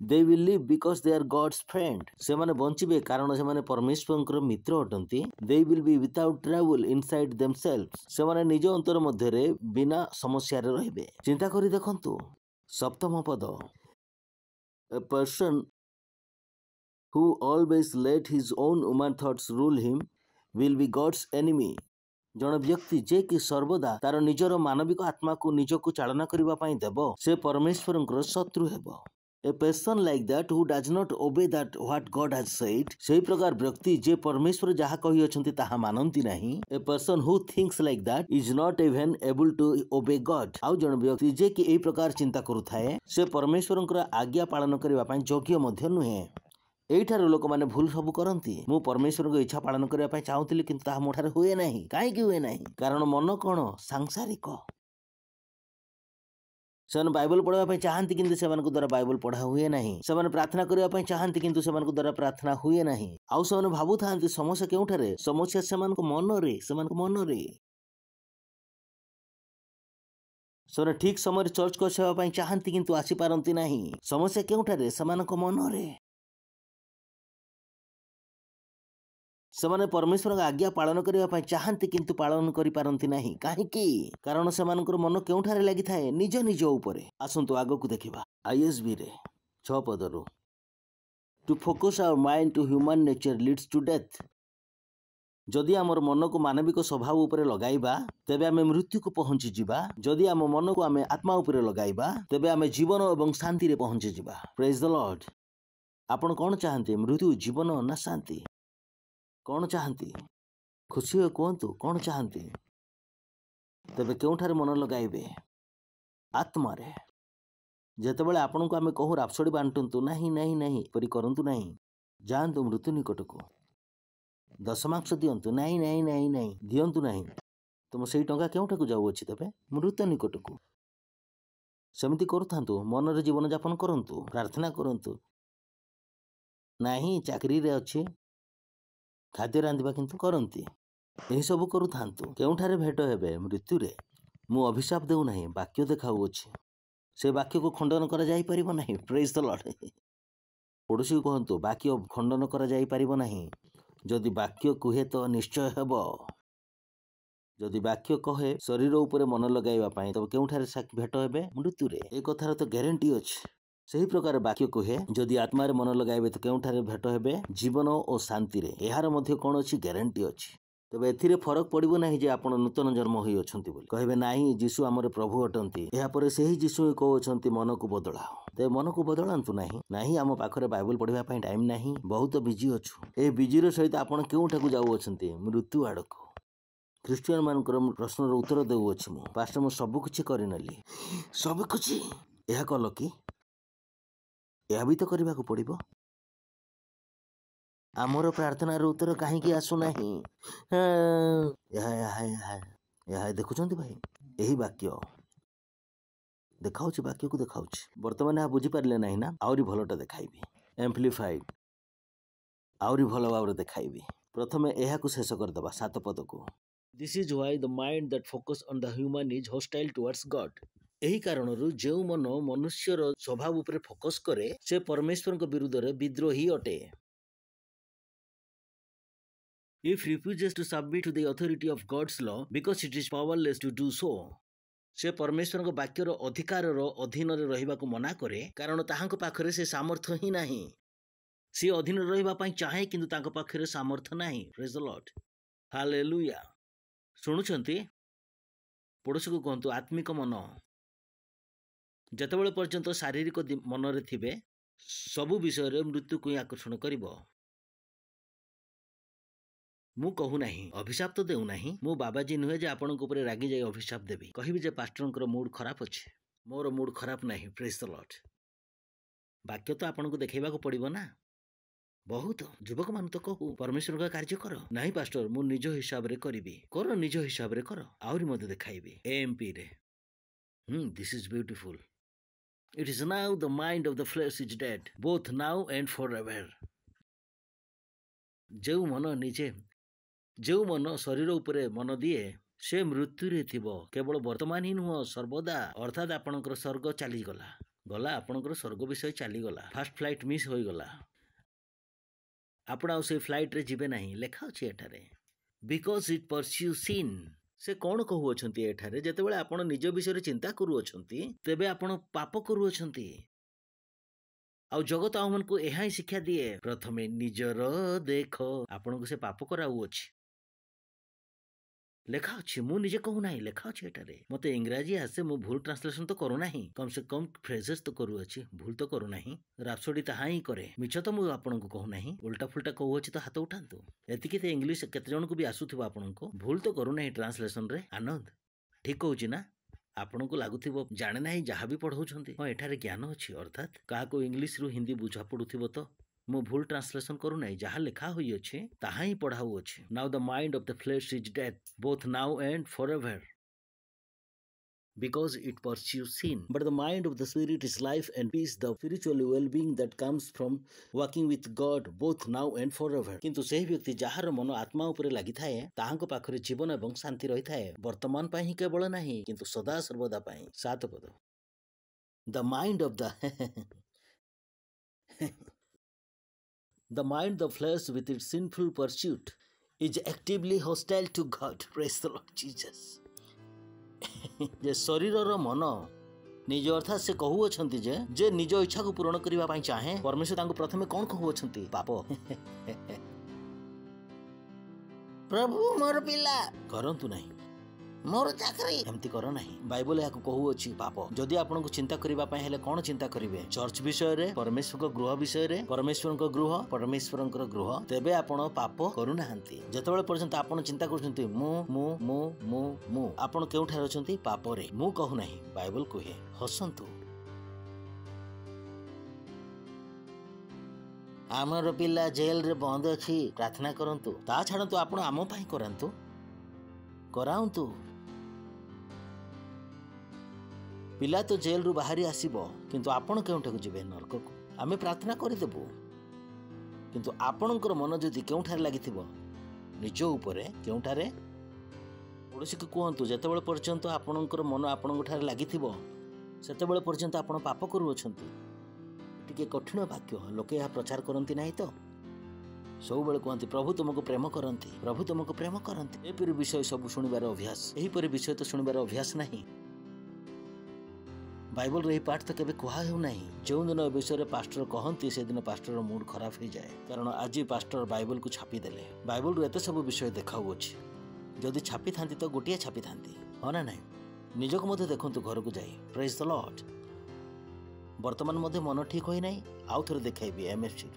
They will live because they are God's friend. ସେମାନେ ବଞ୍ଚିବେ କାରଣ ସେମାନେ ପରମେଶ୍ୱରଙ୍କର ମିତ୍ର ଅଟନ୍ତି। They will be without trouble inside themselves. ସେମାନେ ନିଜ ଅନ୍ତର ମଧ୍ୟରେ ବିନା ସମସ୍ୟାରେ ରହିବେ। ଚିନ୍ତା କରି ଦେଖନ୍ତୁ 7ମ ପଦ। A person who always let his own human thoughts rule him will be God's enemy. ଜଣେ ବ୍ୟକ୍ତି ଯେ କି ସର୍ବଦା ତାର ନିଜର ମାନବିକ ଆତ୍ମାକୁ ନିଜକୁ ଚାଳନା କରିବା ପାଇଁ ଦେବ, ସେ ପରମେଶ୍ୱରଙ୍କର ଶତ୍ରୁ ହେବ। A person like that who does not obey that what God has said, ସେହି ପ୍ରକାର ବ୍ୟକ୍ତି ଯେ ପରମେଶ୍ୱର ଯାହା କହିଅଛନ୍ତି ତାହା ମାନନ୍ତି ନାହିଁ। A person who thinks like that is not even able to obey God. ଆଉ ଜଣେ ବ୍ୟକ୍ତି ଯେ କି ଏହି ପ୍ରକାର ଚିନ୍ତା କରୁଥାଏ, ସେ ପରମେଶ୍ୱରଙ୍କର ଆଜ୍ଞା ପାଳନ କରିବା ପାଇଁ ଯୋଗ୍ୟ ମଧ୍ୟ ନୁହେଁ। ଏଇଠାରୁ ଲୋକମାନେ ଭୁଲ ସବୁ କରନ୍ତି। ମୁଁ ପରମେଶ୍ୱରଙ୍କ ଇଚ୍ଛା ପାଳନ କରିବା ପାଇଁ ଚାହୁଁଥିଲି, କିନ୍ତୁ ତାହା ମୋ ଠାରେ ହୁଏ ନାହିଁ। କାହିଁକି ହୁଏ ନାହିଁ? କାରଣ ମନ କଣ? ସାଂସାରିକ। ସେମାନେ ବାଇବଲ ପଢ଼ିବା ପାଇଁ ଚାହାନ୍ତି କିନ୍ତୁ ସେମାନଙ୍କ ଦ୍ୱାରା ବାଇବଲ ପଢ଼ା ହୁଏ ନାହିଁ। ସେମାନେ ପ୍ରାର୍ଥନା କରିବା ପାଇଁ ଚାହାନ୍ତି କିନ୍ତୁ ସେମାନଙ୍କ ଦ୍ୱାରା ପ୍ରାର୍ଥନା ହୁଏ ନାହିଁ। ଆଉ ସେମାନେ ଭାବୁଥାନ୍ତି ସମସ୍ୟା କେଉଁଠାରେ? ସମସ୍ୟା ସେମାନଙ୍କ ମନରେ। ସେମାନେ ଠିକ୍ ସମୟରେ ଚର୍ଚ୍ଚକୁ ଆସିବା ପାଇଁ ଚାହାନ୍ତି କିନ୍ତୁ ଆସିପାରନ୍ତି ନାହିଁ। ସମସ୍ୟା କେଉଁଠାରେ? ସେମାନଙ୍କ ମନରେ। ସେମାନେ ପରମେଶ୍ୱରଙ୍କ ଆଜ୍ଞା ପାଳନ କରିବା ପାଇଁ ଚାହାନ୍ତି କିନ୍ତୁ ପାଳନ କରିପାରନ୍ତି ନାହିଁ। କାହିଁକି? କାରଣ ସେମାନଙ୍କର ମନ କେଉଁଠାରେ ଲାଗିଥାଏ? ନିଜ ଉପରେ। ଆସନ୍ତୁ ଆଗକୁ ଦେଖିବା। ISBରେ 6 ପଦରୁ to focus our mind to human nature leads to death. ଯଦି ଆମର ମନକୁ ମାନବିକ ସ୍ୱଭାବ ଉପରେ ଲଗାଇବା ତେବେ ଆମେ ମୃତ୍ୟୁକୁ ପହଞ୍ଚିଯିବା। ଯଦି ଆମ ମନକୁ ଆମେ ଆତ୍ମା ଉପରେ ଲଗାଇବା ତେବେ ଆମେ ଜୀବନ ଏବଂ ଶାନ୍ତିରେ ପହଞ୍ଚିଯିବା। ପ୍ରେଜ୍ ଦ ଲର୍ଡ। ଆପଣ କ'ଣ ଚାହାନ୍ତି? ମୃତ୍ୟୁ, ଜୀବନ ନା ଶାନ୍ତି? କ'ଣ ଚାହାନ୍ତି? ଖୁସି ହୋଇ କୁହନ୍ତୁ କ'ଣ ଚାହାନ୍ତି? ତେବେ କେଉଁଠାରେ ମନ ଲଗାଇବେ? ଆତ୍ମାରେ। ଯେତେବେଳେ ଆପଣଙ୍କୁ ଆମେ କହୁ ରାପସୋଡ଼ି ବାଣ୍ଟନ୍ତୁ, ନାହିଁ ଏପରି କରନ୍ତୁ ନାହିଁ। ଯାଆନ୍ତୁ ମୃତ୍ୟୁ ନିକଟକୁ, ଦଶମାଂଶ ଦିଅନ୍ତୁ, ନାହିଁ ଦିଅନ୍ତୁ ନାହିଁ। ତୁମ ସେଇ ଟଙ୍କା କେଉଁଠାକୁ ଯାଉଅଛି? ତେବେ ମୃତ୍ୟୁ ନିକଟକୁ। ସେମିତି କରୁଥାନ୍ତୁ, ମନରେ ଜୀବନଯାପନ କରନ୍ତୁ, ପ୍ରାର୍ଥନା କରନ୍ତୁ। ନାହିଁ ଚାକିରିରେ ଅଛି, ଖାଦ୍ୟ ରାନ୍ଧିବା କିନ୍ତୁ କରନ୍ତି। ଏହିସବୁ କରୁଥାନ୍ତୁ। କେଉଁଠାରେ ଭେଟ ହେବେ? ମୃତ୍ୟୁରେ। ମୁଁ ଅଭିଶାପ ଦେଉନାହିଁ, ବାକ୍ୟ ଦେଖାଉଅଛି। ସେ ବାକ୍ୟକୁ ଖଣ୍ଡନ କରାଯାଇପାରିବ ନାହିଁ। ପ୍ରେଜ୍ ଦ ଲର୍ଡ। ପଡ଼ୋଶୀକୁ କୁହନ୍ତୁ ବାକ୍ୟ ଖଣ୍ଡନ କରାଯାଇପାରିବ ନାହିଁ। ଯଦି ବାକ୍ୟ କୁହେ ତ ନିଶ୍ଚୟ ହେବ। ଯଦି ବାକ୍ୟ କହେ ଶରୀର ଉପରେ ମନ ଲଗାଇବା ପାଇଁ, ତେବେ କେଉଁଠାରେ ଭେଟ ହେବେ? ମୃତ୍ୟୁରେ। ଏ କଥାର ତ ଗ୍ୟାରେଣ୍ଟି ଅଛି। ସେହି ପ୍ରକାର ବାକ୍ୟ କୁହେ ଯଦି ଆତ୍ମାରେ ମନ ଲଗାଇବେ ତ କେଉଁଠାରେ ଭେଟ ହେବେ? ଜୀବନ ଓ ଶାନ୍ତିରେ। ଏହାର ମଧ୍ୟ କ'ଣ ଅଛି? ଗ୍ୟାରେଣ୍ଟି ଅଛି। ତେବେ ଏଥିରେ ଫରକ ପଡ଼ିବ ନାହିଁ ଯେ ଆପଣ ନୂତନ ଜନ୍ମ ହୋଇଅଛନ୍ତି ବୋଲି। କହିବେ ନାହିଁ ଯୀଶୁ ଆମର ପ୍ରଭୁ ଅଟନ୍ତି। ଏହାପରେ ସେହି ଯୀଶୁ ହିଁ କହୁଅଛନ୍ତି ମନକୁ ବଦଳାଅ। ତେବେ ମନକୁ ବଦଳାନ୍ତୁ ନାହିଁ ଆମ ପାଖରେ ବାଇବଲ ପଢ଼ିବା ପାଇଁ ଟାଇମ୍ ନାହିଁ, ବହୁତ ବିଜି ଅଛୁ। ଏହି ବିଜିର ସହିତ ଆପଣ କେଉଁଠାକୁ ଯାଉଅଛନ୍ତି? ମୃତ୍ୟୁ ଆଡ଼କୁ। ଖ୍ରୀଷ୍ଟିଆନ ମାନଙ୍କର ପ୍ରଶ୍ନର ଉତ୍ତର ଦେଉଅଛି ମୁଁ। ପାଷ୍ଟର ମୁଁ ସବୁ କିଛି କରିନେଲି। ସବୁ କିଛି? ଏହା କଲ କି? ଏହା ବି ତ କରିବାକୁ ପଡ଼ିବ। ଆମର ପ୍ରାର୍ଥନାର ଉତ୍ତର କାହିଁକି ଆସୁନାହିଁ? ଏହା ଦେଖୁଛନ୍ତି ଭାଇ, ଏହି ବାକ୍ୟ ଦେଖାଉଛି, ବାକ୍ୟକୁ ଦେଖାଉଛି। ବର୍ତ୍ତମାନ ଏହା ବୁଝିପାରିଲେ ନାହିଁ ନା? ଆହୁରି ଭଲଟା ଦେଖାଇବି, ଆମ୍ପ୍ଲିଫାଇଡ୍, ଆହୁରି ଭଲ ଭାବରେ ଦେଖାଇବି। ପ୍ରଥମେ ଏହାକୁ ଶେଷ କରିଦେବା 7 ପଦକୁ। This is why the mind that focus on the human is hostile towards God. ଏହି କାରଣରୁ ଯେଉଁ ମନ ମନୁଷ୍ୟର ସ୍ୱଭାବ ଉପରେ ଫୋକସ୍ କରେ ସେ ପରମେଶ୍ୱରଙ୍କ ବିରୁଦ୍ଧରେ ବିଦ୍ରୋହୀ ଅଟେ। If refuses to submit to the authority of God's law because it is powerless to do so, ସେ ପରମେଶ୍ୱରଙ୍କ ବାକ୍ୟର ଅଧିକାରର ଅଧୀନରେ ରହିବାକୁ ମନା କରେ କାରଣ ତାହାଙ୍କ ପାଖରେ ସେ ସାମର୍ଥ୍ୟ ହିଁ ନାହିଁ। ସେ ଅଧୀନରେ ରହିବା ପାଇଁ ଚାହେଁ କିନ୍ତୁ ତାଙ୍କ ପାଖରେ ସାମର୍ଥ୍ୟ ନାହିଁ। ପ୍ରେଜ୍ ଦ ଲର୍ଡ। ହାଲେଲୁୟା। ଶୁଣୁଛନ୍ତି? ପଡ଼ୋଶୀକୁ କୁହନ୍ତୁ ଆତ୍ମିକ ମନ ଯେତେବେଳେ ପର୍ଯ୍ୟନ୍ତ ଶାରୀରିକ ମନରେ ଥିବେ ସବୁ ବିଷୟରେ ମୃତ୍ୟୁକୁ ହିଁ ଆକର୍ଷଣ କରିବ। ମୁଁ କହୁନାହିଁ, ଅଭିଶାପ ତ ଦେଉନାହିଁ। ମୁଁ ବାବାଜୀ ନୁହେଁ ଯେ ଆପଣଙ୍କ ଉପରେ ରାଗି ଯାଇ ଅଭିଶାପ ଦେବି। କହିବି ଯେ ପାଷ୍ଟରଙ୍କର ମୁଡ୍ ଖରାପ ଅଛି। ମୋର ମୁଡ୍ ଖରାପ ନାହିଁ। ପ୍ରେଜ୍ ଦ ଲର୍ଡ। ବାକ୍ୟ ତ ଆପଣଙ୍କୁ ଦେଖେଇବାକୁ ପଡ଼ିବ ନା। ବହୁତ ଯୁବକମାନେ ତ କହୁ ପରମେଶ୍ୱରଙ୍କ କାର୍ଯ୍ୟ କର। ନାହିଁ ପାଷ୍ଟର ମୁଁ ନିଜ ହିସାବରେ କରିବି। କର, ନିଜ ହିସାବରେ କର, ଆହୁରି ମଧ୍ୟ ଦେଖାଇବି। AMPରେ this is beautiful. It is now the mind of the flesh is dead, both now and forever. ଯେଉଁ ମନ ଶରୀର ଉପରେ ମନ ଦିଏ ସେ ମୃତ୍ୟୁରେ ଥିବ। କେବଳ ବର୍ତ୍ତମାନ ହିଁ ନୁହଁ, ସର୍ବଦା। ଅର୍ଥାତ୍ ଆପଣଙ୍କର ସ୍ୱର୍ଗ ଚାଲିଗଲା, ଆପଣଙ୍କର ସ୍ୱର୍ଗ ବିଷୟ ଚାଲିଗଲା। ଫାଷ୍ଟ ଫ୍ଲାଇଟ୍ ମିସ୍ ହୋଇଗଲା। ଆପଣ ଆଉ ସେଇ ଫ୍ଲାଇଟ୍ରେ ଯିବେ ନାହିଁ। ଲେଖା ଅଛି ଏଠାରେ ବିକଜ ଇଟ୍ ପରସ୍ୟୁ ସିନ୍। ସେ କ'ଣ କହୁଅଛନ୍ତି ଏଠାରେ? ଯେତେବେଳେ ଆପଣ ନିଜ ବିଷୟରେ ଚିନ୍ତା କରୁଅଛନ୍ତି ତେବେ ଆପଣ ପାପ କରୁଅଛନ୍ତି। ଆଉ ଜଗତ ଆମମାନଙ୍କୁ ଏହା ହିଁ ଶିକ୍ଷା ଦିଏ, ପ୍ରଥମେ ନିଜର ଦେଖ। ଆପଣଙ୍କୁ ସେ ପାପ କରାଉଅଛି। ଲେଖା ଅଛି, ମୁଁ ନିଜେ କହୁନାହିଁ, ଲେଖା ଅଛି ଏଠାରେ। ମୋତେ ଇଂରାଜୀ ଆସେ, ମୁଁ ଭୁଲ ଟ୍ରାନ୍ସଲେସନ ତ କରୁନାହିଁ। କମ୍ ସେ କମ୍ ଫ୍ରେଜେସ୍ ତ କରୁଅଛି, ଭୁଲ ତ କରୁନାହିଁ। ରାପସୋଡି ତାହା ହିଁ କରେ। ମିଛ ତ ମୁଁ ଆପଣଙ୍କୁ କହୁନାହିଁ। ଉଲ୍ଟା ଫୁଲ୍ଟା କହୁଅଛି ତ ହାତ ଉଠାନ୍ତୁ। ଏତିକି ତ ଇଂଲିଶ କେତେ ଜଣଙ୍କୁ ବି ଆସୁଥିବ ଆପଣଙ୍କୁ। ଭୁଲ ତ କରୁନାହିଁ ଟ୍ରାନ୍ସଲେସନରେ। ଆନନ୍ଦ ଠିକ କହୁଛି ନା? ଆପଣଙ୍କୁ ଲାଗୁଥିବ ଜାଣେ ନାହିଁ ଯାହା ବି ପଢ଼ଉଛନ୍ତି। ହଁ, ଏଠାରେ ଜ୍ଞାନ ଅଛି। ଅର୍ଥାତ୍ କାହାକୁ ଇଂଲିଶରୁ ହିନ୍ଦୀ ବୁଝା ପଡ଼ୁଥିବ ତ ମୁଁ ଭୁଲ ଟ୍ରାନ୍ସଲେସନ କରୁନାହିଁ। ଯାହା ଲେଖା ହୋଇଅଛି ତାହା ହିଁ ପଢ଼ାଉଅଛି। Now the mind of the flesh is dead, both now and forever. because it pursues sin. But the mind of the Spirit is life and peace, the spiritual well-being that comes from walking with God both now and forever. किंतु ସେହି ବ୍ୟକ୍ତି ଯାହାର ମନ ଆତ୍ମା ଉପରେ ଲାଗିଥାଏ ତାହାଙ୍କ ପାଖରେ ଜୀବନ ଏବଂ ଶାନ୍ତି ରହିଥାଏ, ବର୍ତ୍ତମାନ ପାଇଁ ହିଁ କେବଳ ନାହିଁ କିନ୍ତୁ ସଦା ସର୍ବଦା ପାଇଁ। 7 ପଦ। The mind of the mind of flesh with its sinful pursuit is actively hostile to God. Praise the Lord Jesus. जे शरीरर मन निज अर्थात से कहूअछंती जे निज इच्छा को पूर्ण करबा पई चाहे परमेश्वर तांको प्रथमे कोन कहूअछंती पाप प्रभु मोर पिला करंतु नहीं मोर चाकरी एमती कर नहीं बाइबल या कहूअछि पाप जदि आपन को चिंता करबा पई हेले कोन चिंता करिवे चर्च विषय रे परमेश्वर को गृह विषय रे परमेश्वर गृह तेबे आपन पाप करू नाहंती जतबेले पर्यंत आपन चिंता करछंती मु आपन केउ ठार अछंती पाप रे मु कहू नहीं बाइबल कहे हसंतु आमर पिला जेल रे बंद अछि प्रार्थना करंतु ता छाडंतु आपन आम पई करंतु कराउंतु पिला तो जेल रु बाहरी आसीबो किंतु आपण केउठा जिबे नरक को आमे प्रार्थना करि देबो किंतु आपणकर मन जदि केउठार लागिथिबो निज उपरे केउठारे पड़ोसी को कहतु जेतेबेले पर्यंत आपणकर मन आपणठार लागिथिबो सेतेबेले पर्यंत आपण पाप करू अछंती टिके कठिन वाक्य लोके या प्रचार करंती नाही तो सब बेले कहते प्रभु तुमको प्रेम करती एपरी विषय सब शुणिबार अभ्यास एहीपरी विषय तो शुणिबार अभ्यास नहीं बाइबल रे पाठ तो केबे कहा हेउ नाही जो दिन विषय पास्टर कहती से दिन पास्टर मूड खराब हो जाए कारण आज पास्टर बाइबल को छापी देले बाइबल रे एते सब विषय देखाउ अछि जदि छापी थांती तो गोटिया छापी थांती हो ना नहीं निजक मते देखंतु घर को जाई प्रेज द लॉर्ड वर्तमान मते मन ठीक होई नाही आउ थोर देखाइबी एमएफसी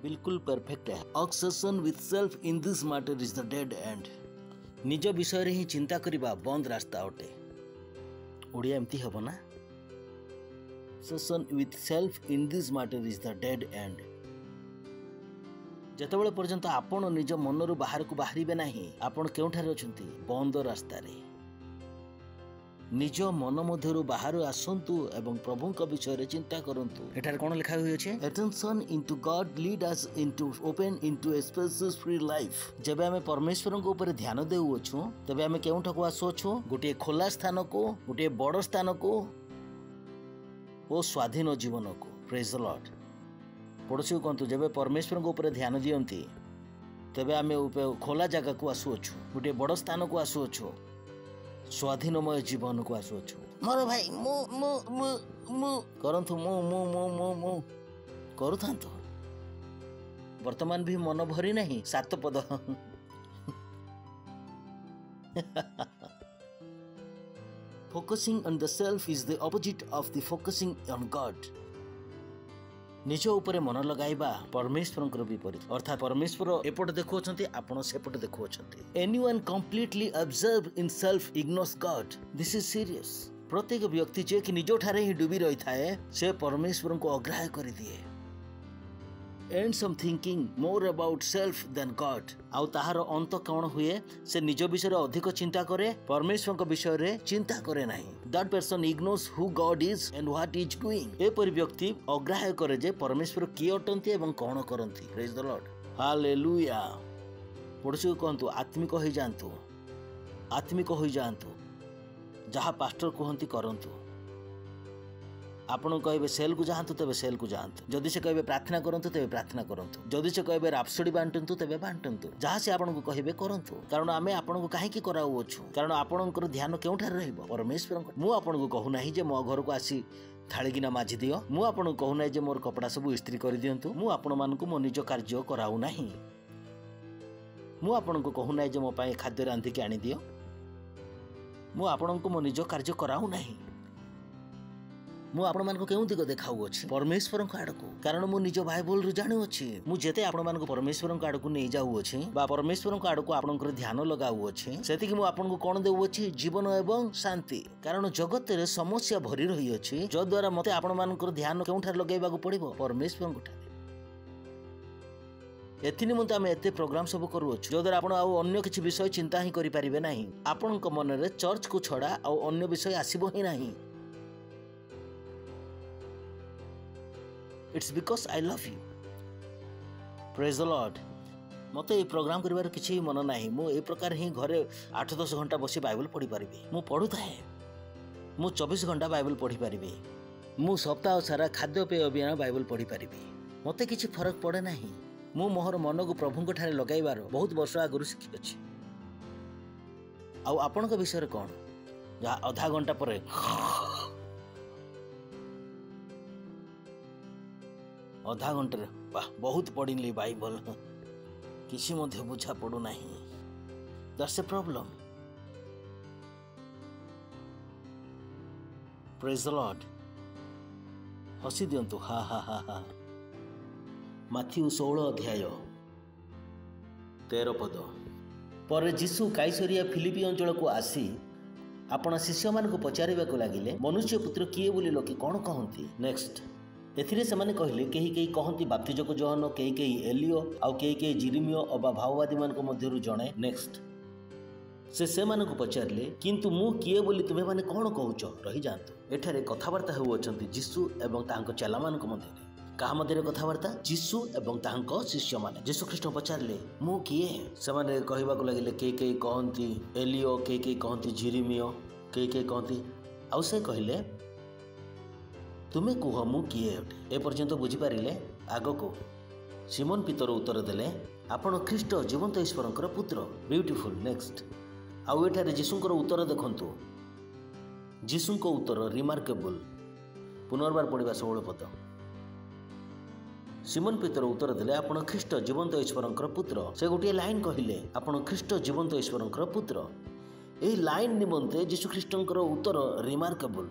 बिल्कुल परफेक्ट है obsession with self in this matter is the dead and निज विषय रे ही चिंता करिबा बंद रास्ता अटे ओडिया एमती हबो ना obsession with self in this matter is the dead end जेतेबेले पर्यंत आपण निज मनरु बाहर को बाहरिबे नाही आपण केउठारे अछंती बंद रास्ता रे निज मन मध्यरु बाहर आसंतु एवं प्रभु का विषय रे चिंता करंतु एठार कोन लिखा होय अछि attention into God lead us into open into a spacious free life जेबे हमें परमेश्वर को ऊपर ध्यान देउ अछु तबे हमें केउठा को आसो अछु गोटे खोला स्थान को गोटे बड़ स्थान को ओ स्वाधीन जीवन को प्रेज द लॉर्ड पड़ोसी कहतु जब परमेश्वर को ऊपर ध्यान दियंती तबे आम खोला जगह को आसुअछु गोटे बड़ स्थान को आसुअछु स्वाधीनमय जीवन को आसुअछु मोर भाई मु मु मु मु करंतु मु मु मु मु मु करूथांतु वर्तमान भी मन भरी नहीं 7 पद Focusing on the self is the opposite of the focusing on God. निज ऊपर मन लगाइबा परमेश्वर विपरीत अर्थात परमेश्वर एपट देखुअछंती आपण सेपट देखुअछंती anyone completely observe in self ignores God this is serious प्रत्येक व्यक्ति जे कि निज ठारे ही डूबी रही थाए से परमेश्वर को अग्राह्य कर दिए ends up thinking more about self than God आउ ताहार अंत कौन हुए से निज विषय रे अधिक चिंता करे परमेश्वर के विषय रे चिंता करे नहीं that person ignores who God is and what he is doing ए पर व्यक्ति अग्राह्य करे जे परमेश्वर किए अटंती एवं कौन करंती प्रेज द लॉर्ड हालेलुया पड़ोसी को कहतु आत्मिक हो जातु जहाँ पास्टर कहती करंतु आपण कहे सेल को जातु तेरे सेल को जातु जदि से कहे प्रार्थना करंतु तेरे प्रार्थना करंतु जदि से कहे रापसोडी बांटंतु तेरे बांटंतु जहाँ से आपण को कहे करंतु कारण आमे आपण को काहे की कराउ अछु कारण आपणकर ध्यान केउठार रहइबो परमेश्वर मु आपण को कहू नाही जे मो घर को आसी थाली गिना माजी दियो मु आपण को कहू नाही जे मोर कपड़ा सब इस्त्री कर दियंतु मु आपण मान को मो निज कार्य कराउ नाही मु आपण को कहू नाही जे मो पाए खाद्य रांधी के आनी दियो मु आपण को मो निज कार्य कराउ नाही मु आपण मान को केउ दिग देखाउ अछि परमेश्वर को आड़ को कारण मु निज बाइबल रु जानु अछि मु जेते आपण मान को परमेश्वर को आड़ को नै जाउ अछि बा परमेश्वर को आड़ को आपनकर ध्यान लगाउ अछि सेति कि मु आपण को कोन देउ अछि जीवन एवं शांति कारण जगत रे समस्या भरी रही अछि जो द्वारा मते आपण मानकर ध्यान केउठार लगाइबा को पड़िबो परमेश्वर को ठारे एथि निमंते आम एते प्रोग्राम सब करूछु जो द्वारा आपण आउ अन्य किछि विषय चिंता ही करि परिबे नाही। आपनक मन रे चर्च को छडा आउ अन्य विषय आसीबो ही नाही। It's because I love you. Praise the Lord. मते ए प्रोग्राम करिवार किछि मन नाही। मु ए प्रकार ही घरे 8-10 घंटा बसी बाइबल पढ़ी परिबे। मु पढु थाए। मु 24 घंटा बाइबल पढ़ी परिबे। मु सप्ताह सारा खाद्य पेय बिना बाइबल पढ़ी परिबे। मते किछि फरक पड़े नाही। मु मोहर मन को प्रभु ठारे लगाइबार बहुत वर्ष आगु शिखी अछि। आउ आपनक विषय कौन जहाँ आधा घंटा पर आधा घंटे बहुत पढ़ी बाइबल किसी मध्य बुझा पड़ू नहीं। That's a problem. Praise the Lord. हसी दियंतु हा हा हा हा। माथ्यू 16 अध्याय 13 पद। पर जीसु काइसरिया फिलिपी अंचल को आसी आपण शिष्य मान को पचारिबा को लागिले मनुष्य पुत्र किए बोली लोके कौन कहती। नेक्स्ट एथिरे सेमाने कहले केही केही कहती बाप्तिजक जोहन, केही केही एलियो, आउ केही केही जिरिमियो अबा भाववादी मान को मध्यरु जणे। नेक्स्ट से मान को पचारिले किंतु मु किए बोली तुमे माने कौन कहउछ। रही जांतु एठारे कथावार्ता हेउ अछंती जीसु एवं तांको चेला मान को मध्यरे। कहा मध्य कथबार्ता जीसु एवं तांको शिष्य माने। जीसु ख्रीष्ट पचारे मु किए से कहवा लगे कई कई कहती एलियो, कई कई कहती जिरिमियो, कई कई कहती आउ से कहले तुमे कुह मु किए अटे। ए पर्यंत बुझीपारे आग को सिमोन पीतर उत्तर देले आपण ख्रीष्ट जीवंत ईश्वर पुत्र। ब्यूटीफुल। नेक्स्ट आउ एठारे जीसुंकर उत्तर देखंतु। जीसुंको उत्तर रिमार्केबल। पुनर्बार पढ़ा 16 पद। सिमोन पीतर उत्तर देले आपण ख्रीष्ट जीवंत ईश्वर पुत्र। से गोटे लाइन कहले आपण ख्रीष्ट जीवंत ईश्वर पुत्र। यही लाइन निमंते जीशु ख्रीष्टर उत्तर रिमार्केबल।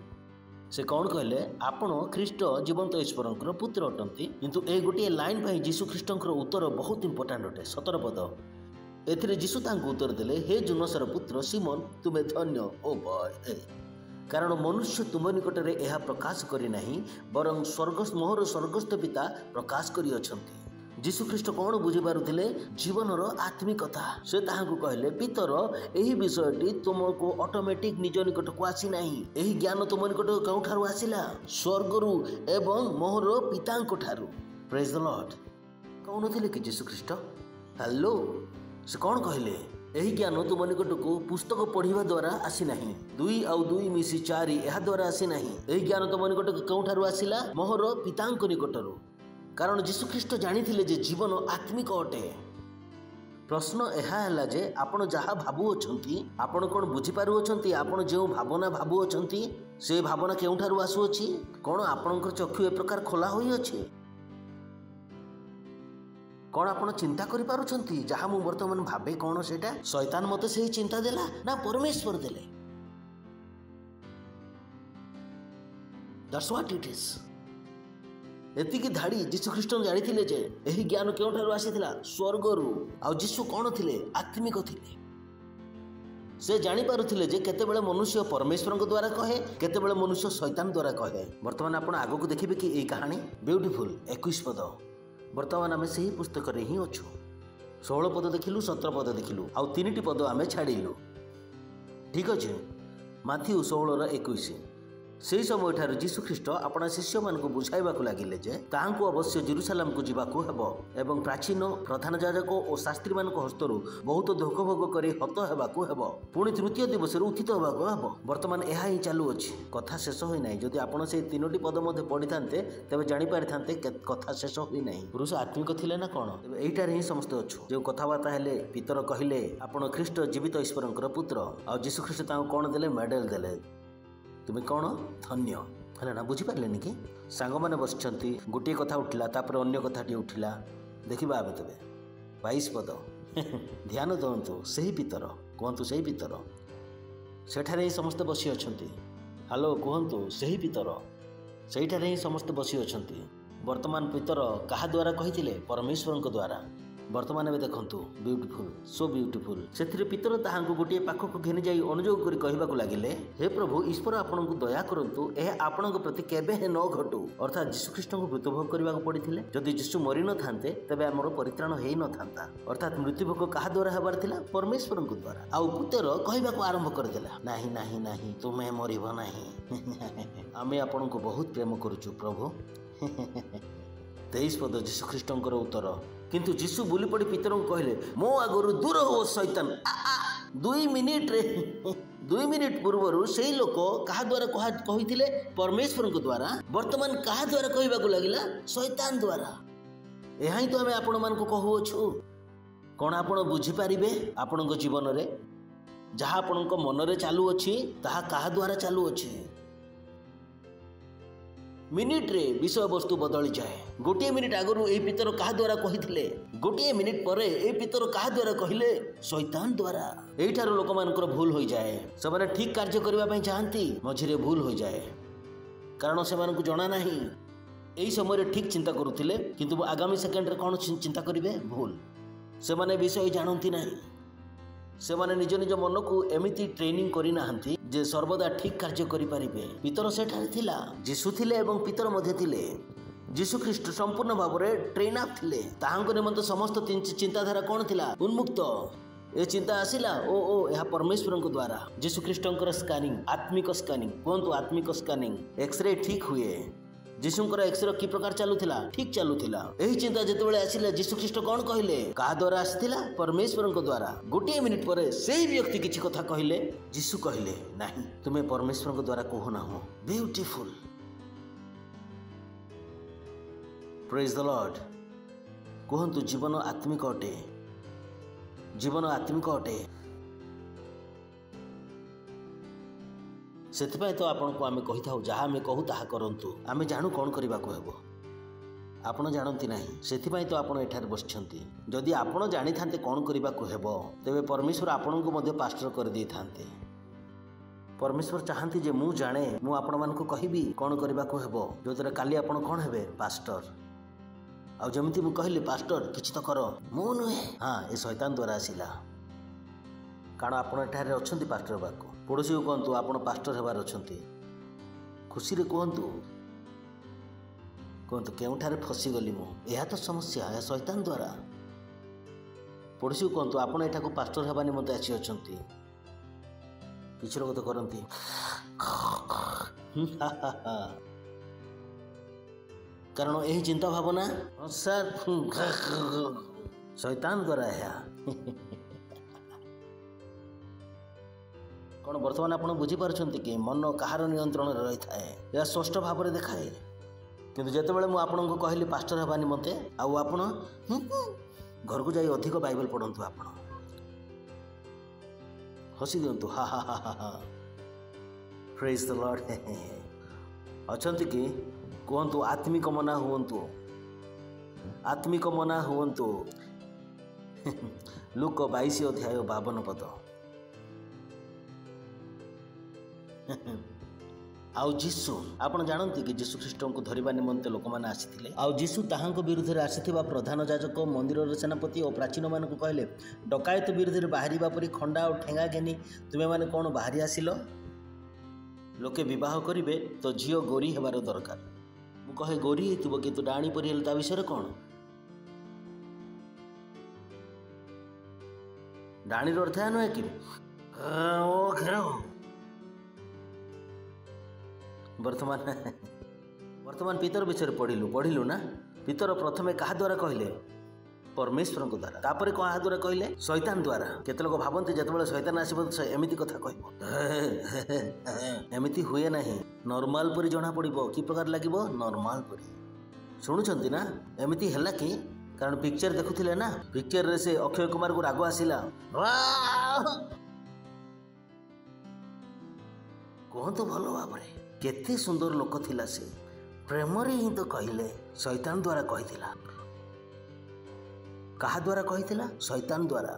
से कौन कहले आपण ख्रीष्ट जीवंत ईश्वर पुत्र अटंती किंतु ए गोटे लाइन पर जीशु ख्रीष्टर उत्तर बहुत इंपोर्टाट अटे। 17 पद। एथिरे जीशु तांको उत्तर देले हे जुनसर पुत्र सिमोन तुमे धन्य ओ बॉय, कारण मनुष्य तुम निकट में यह प्रकाश करी नहीं बरं मोहर स्वर्गस्थ पिता प्रकाश करी अछंती। जीशु ख्रीष्ट कौन बुझी पारुथिले जीवनर आत्मिकता। से ताहाकु कहले पितर एही विषयटी तुमको ऑटोमेटिक निज निकट को आसी नहीं। एही ज्ञान तुम निकट केउठारु आसिला स्वर्गरु एवं मोहर पितांको ठारु। Praise the lord. कौन थिले कि जीशु ख्रीष्ट? हेलो से कौन कहले यही ज्ञान तुम निकट को पुस्तक पढ़ा द्वारा आसी नहीं, 2 और 2 मिसी 4 यह द्वारा आसी नहीं। यही ज्ञान तुम निकट केउठारु आसिला मोहर पितांको निकटरु। कारण जीशु ख्रीष्ट जानिथिले जे जीवन आत्मिक अटे। प्रश्न यह है जे आपण जहाँ भावुअछंती आपण कौन बुझीपारु अछंती? आपण जो भावना भावुअछंती से भावना केउठारु आसुअछि? कौन आपणकर चक्षु ए प्रकार खोला होई अछि? कौन आपण चिंता करि पारुछंती जहाँ मु वर्तमान भाबे कौन सेटा शैतान मते सही चिंता देला ना परमेश्वर देले? That's what it is. एतिकी धाड़ी जीशु ख्रीष्ट जानिथिले जे एही ज्ञान केउठारु आसीथिला स्वर्गरु। आ जीशु कौन थिले? आत्मिक थिले। से जानि पारुथिले जे केतेबेले मनुष्य परमेश्वर द्वारा कहे, केतेबेले मनुष्य शैतान द्वारा कहे। वर्तमान आपण आगो को देखिबे कि एई कहानी ब्यूटीफुल। 21 पद। वर्तमान आम से ही पुस्तक रे ही अच्छु। 16 पद देखिलु, 17 पद देखिलु, आउ 3टी पद आम छाड़िलु। ठीक अच्छे। माथ्यू 16:21। से समय ठार जीशु ख्रीष्ट अपना शिष्य मान को बुझाइबा को लागिले जे ताहांको अवश्य जेरूसालेम को जीवाको हेबो एवं प्राचीन प्रधान याजक और शास्त्री मान को हस्तरु बहुत दुख भोग करी हत हेबाको हेबो, पुणी तृतीय दिवस उत्थित हेबाको हेबो। वर्तमान यह ही चालू अछि। कथा शेष होई नाही। जदि आपण से 3टी पद मध्ये पढ़ी थांते तबे जानि पारि थांते कथा शेष होई नाही। पुरुष आत्मिक थिले ना कोन? तबे एइटार ही समस्त अछु। जे कथाबार्ता हेले पितर कहिले आपण ख्रीष्ट जीवित ईश्वरंकर पुत्र। आ जीशु ख्रीष्ट तांको कोन देले? मेडल देले। तुम कौन धन्य है ना? बुझीपारे कि सांग मैंने बसती गोटे कथा उठला तापर अन्य कथाटी उठिला। देखा आवे तेरे 22 पद। ध्यान दिंतु से ही पितर कहतु से ही पितर सेठारे ही समस्ते बसी अच्छा। हेलो कहतु से ही पितर सेठारे ही समस्ते बसी अच्छा। वर्तमान पितर क्या द्वारा कही? परमेश्वर द्वारा। ବର୍ତ୍ତମାନ ଏବେ ଦେଖନ୍ତୁ ବ୍ୟୁଟିଫୁଲ ସୋ ବ୍ୟୁଟିଫୁଲ। ସେଥିରେ ପିତର ତାହାଙ୍କୁ ଗୋଟିଏ ପାଖକୁ ଘେନି ଯାଇ ଅନୁଯୋଗ କରି କହିବାକୁ ଲାଗିଲେ, ହେ ପ୍ରଭୁ ଈଶ୍ୱର ଆପଣଙ୍କୁ ଦୟା କରନ୍ତୁ, ଏହା ଆପଣଙ୍କ ପ୍ରତି କେବେ ନ ଘଟୁ। ଅର୍ଥାତ୍ ଯୀଶୁଖ୍ରୀଷ୍ଟଙ୍କୁ ମୃତ୍ୟୁଭୋଗ କରିବାକୁ ପଡ଼ିଥିଲେ। ଯଦି ଯୀଶୁ ମରିନଥାନ୍ତେ ତେବେ ଆମର ପରିତ୍ରାଣ ହେଇନଥାନ୍ତା। ଅର୍ଥାତ୍ ମୃତ୍ୟୁଭୋଗ କାହା ଦ୍ୱାରା ହେବାର ଥିଲା? ପରମେଶ୍ୱରଙ୍କ ଦ୍ୱାରା। ଆଉ ପିତର କହିବାକୁ ଆରମ୍ଭ କରିଦେଲା, ନାହିଁ ନାହିଁ ନାହିଁ, ତୁମେ ମରିବ ନାହିଁ। ଆମେ ଆପଣଙ୍କୁ ବହୁତ ପ୍ରେମ କରୁଛୁ ପ୍ରଭୁ। 23 ପଦ ଯୀଶୁଖ୍ରୀଷ୍ଟଙ୍କର ଉତ୍ତର। କିନ୍ତୁ ଯୀଶୁ ବୁଲି ପଡ଼ି ପିତରଙ୍କୁ କହିଲେ, ମୋ ଆଗରୁ ଦୂର ହୋ ଶୈତାନ। 2 ମିନିଟ୍ ପୂର୍ବରୁ ସେଇ ଲୋକ କାହା ଦ୍ୱାରା କହିଥିଲେ? ପରମେଶ୍ୱରଙ୍କ ଦ୍ୱାରା। ବର୍ତ୍ତମାନ କାହା ଦ୍ୱାରା କହିବାକୁ ଲାଗିଲା? ଶୈତାନ ଦ୍ୱାରା। ଏହା ହିଁ ତ ଆମେ ଆପଣମାନଙ୍କୁ କହୁଅଛୁ। କ'ଣ ଆପଣ ବୁଝିପାରିବେ ଆପଣଙ୍କ ଜୀବନରେ ଯାହା ଆପଣଙ୍କ ମନରେ ଚାଲୁଅଛି ତାହା କାହା ଦ୍ୱାରା ଚାଲୁଅଛି? ମିନିଟ୍ରେ ବିଷୟବସ୍ତୁ ବଦଳିଯାଏ। 1 ମିନିଟ୍ ଆଗରୁ ଏଇ ପିତର କାହା ଦ୍ୱାରା କହିଥିଲେ? 1 ମିନିଟ୍ ପରେ ଏଇ ପିତର କାହା ଦ୍ୱାରା କହିଲେ? ଶୈତାନ ଦ୍ୱାରା। ଏଇଠାରୁ ଲୋକମାନଙ୍କର ଭୁଲ ହୋଇଯାଏ। ସେମାନେ ଠିକ୍ କାର୍ଯ୍ୟ କରିବା ପାଇଁ ଚାହାନ୍ତି, ମଝିରେ ଭୁଲ ହୋଇଯାଏ। କାରଣ ସେମାନଙ୍କୁ ଜଣା ନାହିଁ। ଏହି ସମୟରେ ଠିକ୍ ଚିନ୍ତା କରୁଥିଲେ, କିନ୍ତୁ ଆଗାମୀ ସେକେଣ୍ଡରେ କ'ଣ ଚିନ୍ତା କରିବେ? ଭୁଲ। ସେମାନେ ବିଷୟ ଜାଣନ୍ତି ନାହିଁ। ସେମାନେ ନିଜ ନିଜ ମନକୁ ଏମିତି ଟ୍ରେନିଂ କରିନାହାନ୍ତି ଯେ ସର୍ବଦା ଠିକ୍ କାର୍ଯ୍ୟ କରିପାରିବେ। ପିତର ସେଠାରେ ଥିଲା, ଯୀଶୁ ଥିଲେ ଏବଂ ପିତର ମଧ୍ୟ ଥିଲେ। ଯୀଶୁଖ୍ରୀଷ୍ଟ ସମ୍ପୂର୍ଣ୍ଣ ଭାବରେ ଟ୍ରେନ୍ ଅପ୍ ଥିଲେ। ତାହାଙ୍କ ନିମନ୍ତେ ସମସ୍ତ ଚିନ୍ତାଧାରା କ'ଣ ଥିଲା? ଉନ୍ମୁକ୍ତ। ଏ ଚିନ୍ତା ଆସିଲା, ଓ ଏହା ପରମେଶ୍ୱରଙ୍କ ଦ୍ୱାରା। ଯୀଶୁଖ୍ରୀଷ୍ଟଙ୍କର ସ୍କାନିଂ, ଆତ୍ମିକ ସ୍କାନିଂ, କୁହନ୍ତୁ ଆତ୍ମିକ ସ୍କାନିଂ। ଏକ୍ସରେ ଠିକ୍ ହୁଏ। ଯୀଶୁଙ୍କର ଏକ୍ସରେ କି ପ୍ରକାର ଚାଲୁଥିଲା? ଠିକ୍ ଚାଲୁଥିଲା। ଏହି ଚିନ୍ତା ଯେତେବେଳେ ଆସିଲା, ଯୀଶୁଖ୍ରୀଷ୍ଟ କ'ଣ କହିଲେ? କାହା ଦ୍ୱାରା ଆସିଥିଲା? ପରମେଶ୍ୱରଙ୍କ ଦ୍ୱାରା। 1 ମିନିଟ୍ ପରେ ସେହି ବ୍ୟକ୍ତି କିଛି କଥା କହିଲେ। ଯୀଶୁ କହିଲେ, ନାହିଁ, ତୁମେ ପରମେଶ୍ୱରଙ୍କ ଦ୍ୱାରା କହୁନାହଁ। ବ୍ୟୁଟିଫୁଲ। ପ୍ରେଜ୍ ଦ ଲର୍ଡ। କୁହନ୍ତୁ ଜୀବନ ଆତ୍ମିକ ଅଟେ। ଜୀବନ ଆତ୍ମିକ ଅଟେ। ସେଥିପାଇଁ ତ ଆପଣଙ୍କୁ ଆମେ କହିଥାଉ, ଯାହା ଆମେ କହୁ ତାହା କରନ୍ତୁ। ଆମେ ଜାଣୁ କ'ଣ କରିବାକୁ ହେବ। ଆପଣ ଜାଣନ୍ତି ନାହିଁ, ସେଥିପାଇଁ ତ ଆପଣ ଏଠାରେ ବସିଛନ୍ତି। ଯଦି ଆପଣ ଜାଣିଥାନ୍ତେ କ'ଣ କରିବାକୁ ହେବ, ତେବେ ପରମେଶ୍ୱର ଆପଣଙ୍କୁ ମଧ୍ୟ ପାଷ୍ଟର କରିଦେଇଥାନ୍ତେ। ପରମେଶ୍ୱର ଚାହାନ୍ତି ଯେ ମୁଁ ଜାଣେ, ମୁଁ ଆପଣମାନଙ୍କୁ କହିବି କ'ଣ କରିବାକୁ ହେବ, ଯେଉଁଥିରେ କାଲି ଆପଣ କ'ଣ ହେବେ? ପାଷ୍ଟର। ଆଉ ଯେମିତି ମୁଁ କହିଲି, ପାଷ୍ଟର କିଛି ତ କର। ମୁଁ ନୁହେଁ, ହଁ, ଏ ଶୈତାନ ଦ୍ୱାରା ଆସିଲା। କାରଣ ଆପଣ ଏଠାରେ ଅଛନ୍ତି ପାଷ୍ଟର ହେବାକୁ। ପଡ଼ୋଶୀକୁ କୁହନ୍ତୁ ଆପଣ ପାଷ୍ଟର ହେବାର ଅଛନ୍ତି। ଖୁସିରେ କୁହନ୍ତୁ କେଉଁଠାରେ ଫସିଗଲି ମୁଁ? ଏହା ତ ସମସ୍ୟା, ଏହା ଶୈତାନ ଦ୍ୱାରା। ପଡ଼ୋଶୀକୁ କୁହନ୍ତୁ ଆପଣ ଏଠାକୁ ପାଷ୍ଟର ହେବା ନିମନ୍ତେ ଆସିଅଛନ୍ତି। କିଛି ଲୋକ ତ କରନ୍ତି, କାରଣ ଏହି ଚିନ୍ତା ଭାବନା ସାର୍ ଶୈତାନ ଦ୍ୱାରା ଏହା। କ'ଣ ବର୍ତ୍ତମାନ ଆପଣ ବୁଝିପାରୁଛନ୍ତି କି ମନ କାହାର ନିୟନ୍ତ୍ରଣରେ ରହିଥାଏ? ଏହା ସ୍ପଷ୍ଟ ଭାବରେ ଦେଖାଏ। କିନ୍ତୁ ଯେତେବେଳେ ମୁଁ ଆପଣଙ୍କୁ କହିଲି ପାଷ୍ଟର ହେବା ନିମନ୍ତେ, ଆଉ ଆପଣ ଘରକୁ ଯାଇ ଅଧିକ ବାଇବେଲ ପଢ଼ନ୍ତୁ। ଆପଣ ହସି ଦିଅନ୍ତୁ, ହା ହା ହା ହା। ପ୍ରେଜ୍ ଦ ଲର୍ଡ। ଅଛନ୍ତି କି? କୁହନ୍ତୁ ଆତ୍ମିକ ମନା ହୁଅନ୍ତୁ, ଆତ୍ମିକ ମନା ହୁଅନ୍ତୁ। ଲୁକ 22:52। ଆଉ ଯୀଶୁ, ଆପଣ ଜାଣନ୍ତି କି ଯୀଶୁଖ୍ରୀଷ୍ଟଙ୍କୁ ଧରିବା ନିମନ୍ତେ ଲୋକମାନେ ଆସିଥିଲେ। ଆଉ ଯୀଶୁ ତାହାଙ୍କ ବିରୁଦ୍ଧରେ ଆସିଥିବା ପ୍ରଧାନ ଯାଜକ, ମନ୍ଦିରର ସେନାପତି ଓ ପ୍ରାଚୀନମାନଙ୍କୁ କହିଲେ, ଡକାୟତ ବିରୁଦ୍ଧରେ ବାହାରିବା ପରି ଖଣ୍ଡା ଓ ଠେଙ୍ଗା ଘେନି ତୁମେମାନେ କ'ଣ ବାହାରି ଆସିଲ? ଲୋକେ ବିବାହ କରିବେ ତ ଝିଅ ଗୋରି ହେବାର ଦରକାର। ମୁଁ କହେ ଗୋରି ହେଇଥିବ, କିନ୍ତୁ ଡାଆଣି ପରି ହେଲେ ତା ବିଷୟରେ କ'ଣ? ଡାଆଣିର ଅର୍ଥ ଏହା ନୁହେଁ କି ବର୍ତ୍ତମାନ ପିତର ବିଷୟରେ ପଢ଼ିଲୁ ନା? ପିତର ପ୍ରଥମେ କାହା ଦ୍ୱାରା କହିଲେ? ପରମେଶ୍ୱରଙ୍କ ଦ୍ୱାରା। ତାପରେ କାହା ଦ୍ୱାରା କହିଲେ? ଶୈତାନ ଦ୍ୱାରା। କେତେ ଲୋକ ଭାବନ୍ତି ଯେତେବେଳେ ଶୈତାନ ଆସିବ ଏମିତି କଥା କହିବ। ଏମିତି ହୁଏ ନାହିଁ। ନର୍ମାଲ ପରି ଜଣାପଡ଼ିବ। କି ପ୍ରକାର ଲାଗିବ? ନର୍ମାଲ ପରି। ଶୁଣୁଛନ୍ତି ନା? ଏମିତି ହେଲା କି? କାରଣ ପିକ୍ଚର ଦେଖୁଥିଲେ ନା, ପିକ୍ଚରରେ ସେ ଅକ୍ଷୟ କୁମାରକୁ ରାଗ ଆସିଲା। କୁହନ୍ତୁ ଭଲ ଭାବରେ, କେତେ ସୁନ୍ଦର ଲୋକ ଥିଲା ସେ। ପ୍ରେମରେ ହିଁ ତ କହିଲେ। ଶୈତାନ ଦ୍ୱାରା କହିଥିଲା। କାହା ଦ୍ୱାରା କହିଥିଲା? ଶୈତାନ ଦ୍ୱାରା।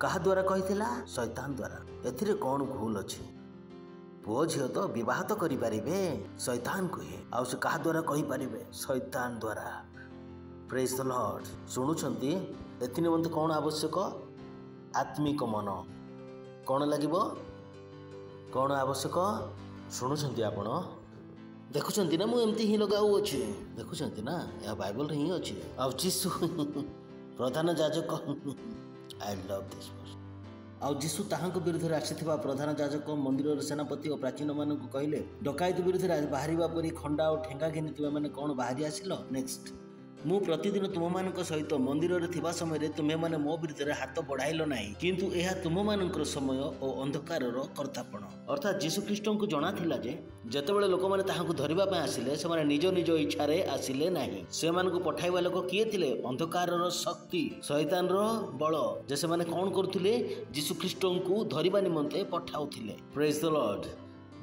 କାହା ଦ୍ୱାରା କହିଥିଲା? ଶୈତାନ ଦ୍ୱାରା। ଏଥିରେ କ'ଣ ଭୁଲ ଅଛି? ପୁଅ ଝିଅ ତ ବିବାହ ତ କରିପାରିବେ, ଶୈତାନ କୁହେ। ଆଉ ସେ କାହା ଦ୍ୱାରା କହିପାରିବେ? ଶୈତାନ ଦ୍ୱାରା। Praise the Lord. शुणुछंती एथि निमंते कौन आवश्यक? आत्मिक मन। कौन लगिबो? कौन आवश्यक? शुणुछंती आपण देखुछंती ना, मु एमती ही लगाऊ अछि। देखुछंती ना, या बाइबल रे ही अछि। आ जीसु प्रधान याजक आई लव दिस वर्ड। आ जीसु ताहांक विरुद्ध आसीथिबा प्रधान याजक मंदिर सेनापति और प्राचीन मानक कहले, डकायत विरुद्ध बाहरिबा परी खंडा और ठेंगा घिनिथिबा माने कौन बाहरी आसिलो? नेक्स्ट, मु प्रतिदिन तुम मानक सहित मंदिर रे थिबा समय तुम्हें माने मो विरुद्ध हाथ बढ़ाइल नाही, किंतु यह तुम मानकर समय और अंधकार कर्तापण। अर्थात जीशु ख्रीष्ट को जना थिला जे जेतेबेले लोक माने ताहांकु धरिबा पय आसिले से माने निज निज इच्छा रे आसिले नाही। से मानकु पठाइबा लोक किए थिले? अंधकार शक्ति, शैतान रो बल, जे से माने कोन करथिले? जीशु ख्रीष्ट को धरिबा निमंते पठाउथिले। Praise the lord.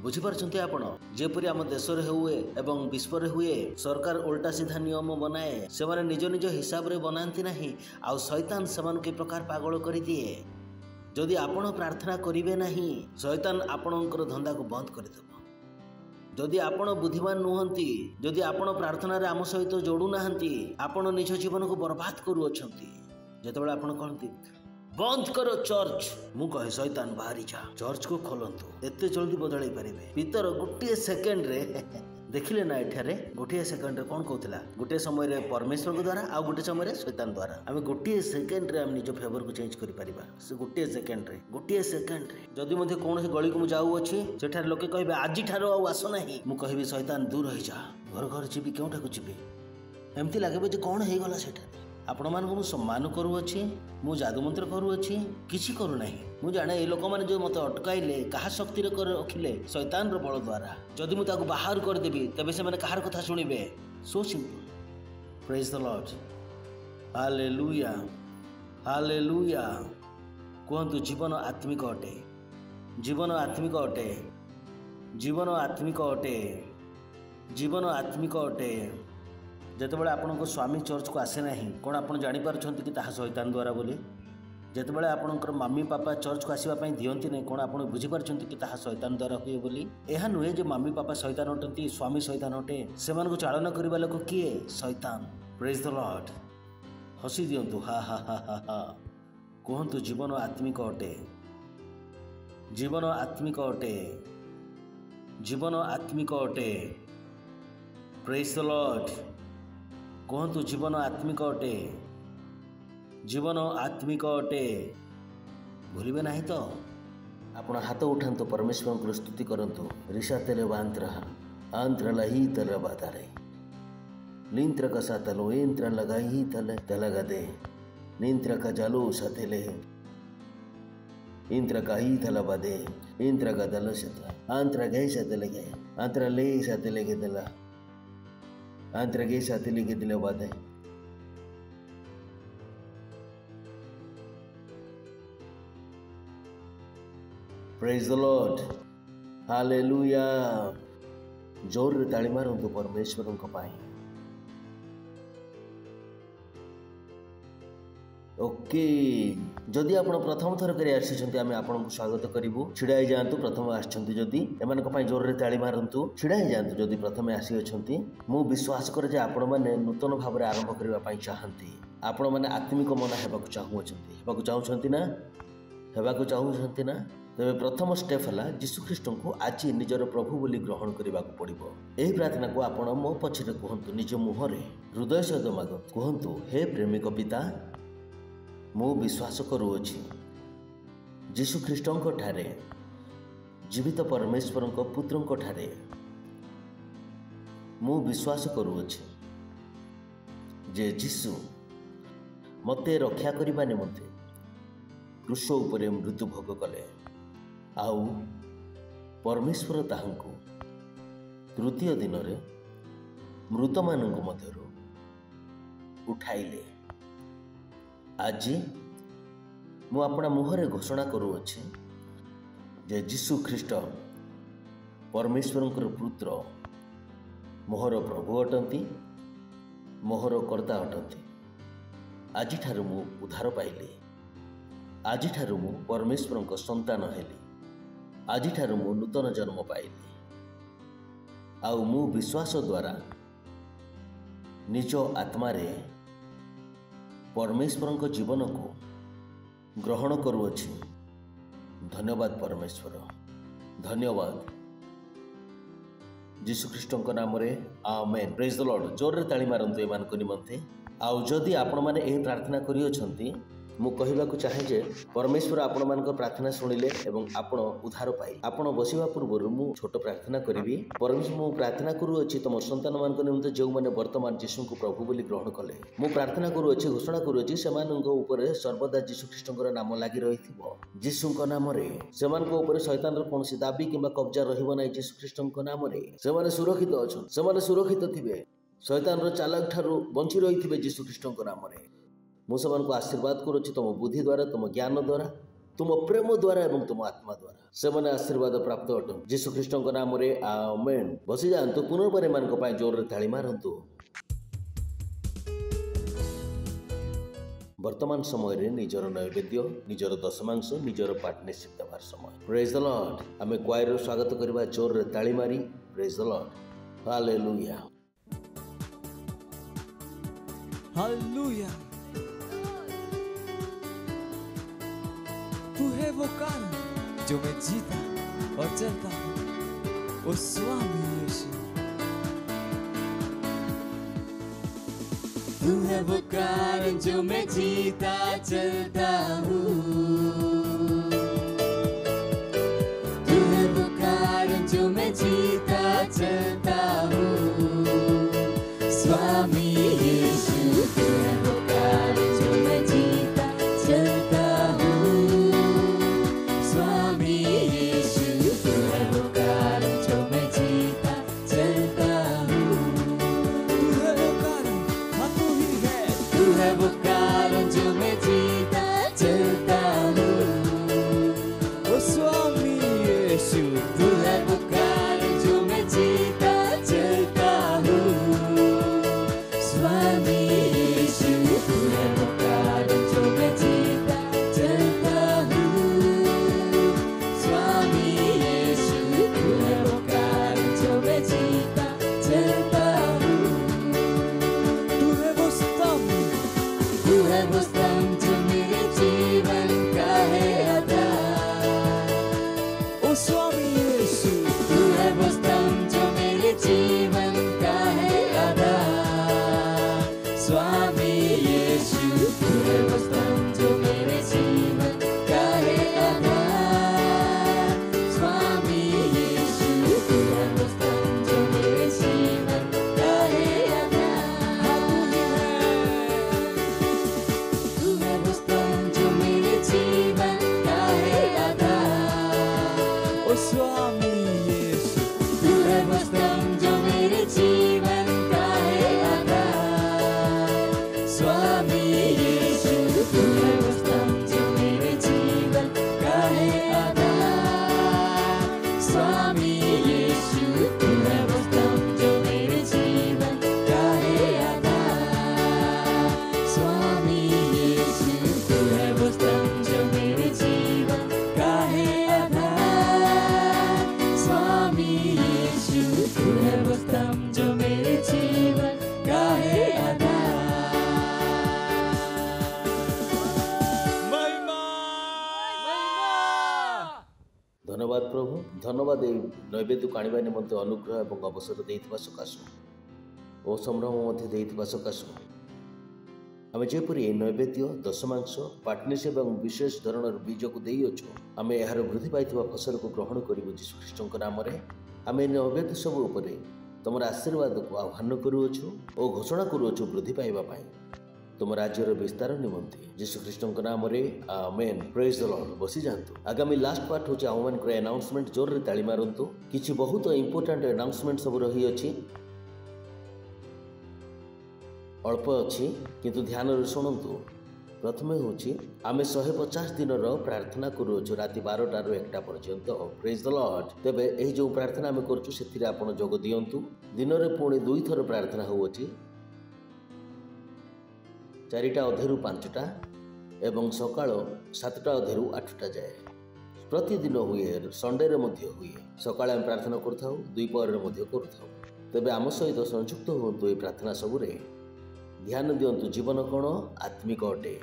बुझीपारछंती आपण? जेपरि आम देश रे हुए एवं विश्व रे हुए, सरकार उल्टा सीधा नियम बनाए, से माने निज निज हिसाब रे बनांती नाही। आ शैतान समान के प्रकार पागल करि दिए। जदि आपण प्रार्थना करिवे नाही, शैतान आपणकर धंदा को बंद करदेबो। जदि आपण बुद्धिमान नुहंती, जदि आपण प्रार्थना रे आम सहित जोड़ू नाहंती, आपण निज जीवन को बर्बाद करू अछंती। जेतेबेले आपण कहंती बंद करो चर्च, मु कहे शैतान बाहरी जा, चर्च को खोलंतु। एते जल्दी बदलाई पारिबे? पीतर गोटे सेकेंड रे देखिले ना, एठारे गोटे सेकेंड रे कोन कहउतला? गोटे समय रे परमेश्वर के द्वारा आ गोटे समय रे शैतान द्वारा। आमे गोटे सेकेंड रे हम निज फेवर को चेंज करि परिबा। से गोटे सेकेंड रे जदि मध्ये कोन गली को जाऊ अछि, सेठार लोके कहबे आजि ठारो आ आसो नाही, मु कहबी शैतान दूर होई जा, घर घर जीबी केउठा को जीबी। एमती लागबे जे कोन हेई गला सेठा। आपण मानक मु सम्मान करूअछि, मु जादू मंत्र करूअछि, किछि करू नाही। मु जाने ए लोक माने जो मते अटकाइले कहा शक्ति रे कर रखिले? शैतान रो बल द्वारा। जदि मु ताको बाहर कर देबी तबे से माने कहार कथा सुनिबे? So simple. Praise the lord. Hallelujah, hallelujah. कहंतु जीवन आत्मिक अटे, जीवन आत्मिक अटे, जीवन आत्मिक अटे, जीवन आत्मिक अटे। जेतेबेले आपनको स्वामी चर्च को आसे नाही, कोन आपण जानि पारछंती कि ताहा शैतान द्वारा बोली? जेतेबेले आपणकर मम्मी पापा चर्च को आसीबा पई दियंती नै, कोन आपण बुझी पारछंती कि ताहा शैतान द्वारा होय बोली? एहा नुहे जे मम्मी पापा शैतान अटंती, स्वामी शैतान अटे। सेमान को चालन करिबा लोक किए? शैतान। Praise the Lord. हसी दियंतु, हा हा हा हा हा। कहंतु जीवन आत्मिक अटे, जीवन आत्मिक अटे, जीवन आत्मिक अटे। Praise the Lord. कहंतु जीवन आत्मिक अटे, जीवन आत्मिक अटे। भूलिबे नाही तो? आपण हाथ उठांतु, परमेश्वर को स्तुति करंतु। ऋषा तेरे वांत्र आंत्र लही तल बातारे लिंत्र का सातलो इंत्र लगाई ही तल तलगदे निंत्र का जलो सतेले इंत्र का ही तल बदे इंत्र का दल सत आंत्र गए सतले गए आंत्र ले सतले के दला आंत्र गए सतले के दिले बदे। Praise the lord. हालेलुया। जोर रे ताली मारंतु परमेश्वर को पाई। ओके, जदि आपण प्रथम थर करे आछिसंती आमे आपन को स्वागत करिवु। छिडा ही जांतु प्रथम आछंती जदि एमान को पाई जोर रे ताली मारंतु। छिडा ही जांतु जदि प्रथम आसी अछंती। मु विश्वास करे जे आपण माने नूतन भाव रे आरंभ करिवा पाई चाहंती। आपण माने आत्मिक मन हेबाकु चाहू अछंती, हेबाकु चाहूछंती ना, हेबाकु चाहूछंती ना। तेरे प्रथम स्टेप है जीशु ख्रीष्ट को आज निजर प्रभु बोली ग्रहण करने को पड़ो। यही प्रार्थना को आपण मो पछरे कहतु, निज मुहरे हृदय सहित माग कहतु, हे प्रेमिक पिता, मु विश्वास करुअछि जीशु ख्रीष्ट ठारे जीवित परमेश्वर पुत्र ठारे मु विश्वास करुअछि जे जीशु मते रक्षा करने निमंते क्रूस उपरे मृत्यु भोग कले। आउ परमेश्वर ताहांकु तृतीय दिन रे मृत मानक मध्यरु उठाइले। आज मु अपना मुहरे घोषणा करुअछि जे जीशु ख्रीष्ट परमेश्वरंकर पुत्र, मोहर प्रभु अटंती, मोहर कर्ता अटंती। आज ठारु मु उद्धार पाइली, आज ठारु मु परमेश्वरंक संतान हेली, आज ठारु मु नूतन जन्म पाइली। आउ मु विश्वास द्वारा निज आत्मा रे परमेश्वर जीवन को ग्रहण करुअछि। धन्यवाद परमेश्वर, धन्यवाद जीशु ख्रीष्ट नाम रे आमेन। Praise the Lord. जोर रे ताली मारंतु एमान को निमंते। आउ जदि आपण माने एही प्रार्थना करियोछंती मु कहबाकू चाहे जे परमेश्वर आपण मान प्रार्थना शुणिले एवं आपण उद्धार पाई। आपण बसिबा पूर्व मु छोट प्रार्थना करी। परमेश्वर मु प्रार्थना करुअछि तुम संतान मान निमंते जो माने वर्तमान जीशु को प्रभु बोली ग्रहण कले। मु प्रार्थना करुअछि, घोषणा करुअछि सेमानक ऊपर सर्वदा जीशु ख्रीष्टकर नाम लागि रहिथिबो। जीशुक नाम रे सेमानक ऊपर शैतान र कोनोसी दाबी किबा कब्जा रहिबो नै। जीशु ख्रीष्टक नाम रे सेमाने सुरक्षित अछन, सेमाने सुरक्षित थिबे, शैतान र चालाक ठारू बंची रहिथिबे। जीशु ख्रीष्टक नाम रे मु सबन को आशीर्वाद करुछि, तुम बुद्धि द्वारा, तुम ज्ञान द्वारा, तुम प्रेम द्वारा एवं तुम आत्मा द्वारा सेमाने आशीर्वाद प्राप्त अटन। जीशु ख्रीष्टक नाम रे आमेन। बसी जांतु पुनर्बार मान को पाए जोर रे ताली मारंतु। वर्तमान समय रे निजर नैवेद्य, निजर दशमांश, निजर पार्टनरशिप देवार समय। Praise the Lord. आमे क्वायर रो स्वागत करबा जोर रे ताली मारी। Praise the lord. Hallelujah, hallelujah. तू है वो कारण जो मैं जीता और चलता हूँ, ओ स्वामी यीशु। तू है वो कारण जो मैं जीता चलता हूँ, तू है वो कारण जो मैं जीता चलता हूँ, स्वामी यीशु। तू है वो कारण जो मैं जीता चलता हूँ, स्वामी यीशु। तू है वो कारण जो मैं जीता चलता हूँ, तू है वो कारण, हाँ तू ही है। तू है वो कारण जो मैं जीता चलता हूँ, ओ स्वामी यीशु। तू है वो कारण जो मैं जीता चलता हूँ, स्वामी यीशु। तू है वो कारण जो मैं जीता चलता हूँ, स्वामी यीशु। तू है वो कारण जो मैं जीता चलता हूँ। तू है वो स्तंभ, तू है वो स्तंभ जो मेरे जीवन का है आधार, ओ स्वामी यीशु। तू है वो स्तंभ जो मेरे जीवन का है आधार, स्वामी यीशु। तू है वो स्तंभ जो मेरे जीवन का है आधार, स्वामी यीशु। तू है वो स्तंभ जो मेरे जीवन का है आधार। तू है वो स्तंभ जो मेरे जीवन का है आधार, ओ स्वामी यीशु। तू है वो स्तंभ जो मेरे जीवन का है आधार, स्वामी यीशु। तू है वो स्तंभ जो मेरे जीवन का है आधार, स्वामी यीशु। तू है वो स्तंभ जो मेरे जीवन का है आधार, स्वामी यीशु। तू है वो स्तंभ जो मेरे जीवन का है आधार, स्वामी यीशु। तू है वो स्तंभ जो मेरे जीवन का है आधार। धन्यवाद प्रभु, धन्यवाद नैवेद्य को आनिबा निमंते अनुग्रह एवं अवसर देइथिबा सकाशु ओ संभ्रम मध्य देइथिबा सकाशु आमे जेपरि नैवेद्य, दशमांश, पार्टनरशिप एवं विशेष धरणर बीज को देइअछु, आमे एहार वृद्धि पाइथिबा फसल को ग्रहण करिबु जीशु ख्रीष्टक नाम रे। आमे नैवेद्य सब उपरे तुमर आशीर्वाद को आह्वान करुअछु ओ घोषणा करुअछु वृद्धि पाइबा पाई तुम राज्यर विस्तार निमंते जीशु ख्रीष्टक नाम रे आमेन। Praise the Lord. बसी जांतु। आगामी लास्ट पार्ट होचे आह्वान करे अनाउंसमेंट। जोर रे ताली मारंतु। किछि बहुत इंपोर्टेंट अनाउंसमेंट सब रही अछि, अल्प अछि किंतु ध्यान रे सुनंतु। प्रथमे होछि आमे 150 दिन रो प्रार्थना करूछु राति 12 टा 1 टा पर्यंत। Praise the Lord. तबे एही जो प्रार्थना आमे करछु सेथिरे आपण जोग दियंतु। दिन रे पुणी 2 थर प्रार्थना होउछि, 4टा अधेरु 5टा एवं सकाळ 7टा अधेरु 8टा जाए प्रतिदिन हुए। संडे रे मध्य हुए। सकाळ आम प्रार्थना करथाउ, 2 पहर रे मध्य करथाउ। तबे आम सहित संयुक्त हुंतु ए प्रार्थना सबुरे ध्यान दियंतु जीवन कौन आत्मिक अटे।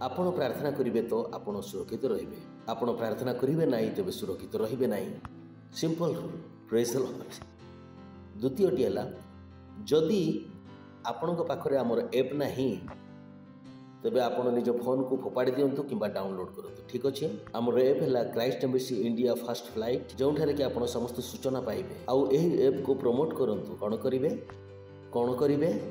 आपण प्रार्थना करिवे तो आपण सुरक्षित रहिबे, आपण प्रार्थना करिवे नाही तबे सुरक्षित रहिबे नाही। Simple rule. Praise the lord. द्वितीयटी है जदि आपण पाखरे आमर एप नाही तेबे आपण निज फोन को फोपाड़ी दियंतु किंबा डाउनलोड करंतु। ठीक अच्छे। आमर एप है Christ embassy India fast flight, जो कि आप समस्त सूचना पाइबे। आउ एही एप को प्रमोट करंतु। कौन करिवे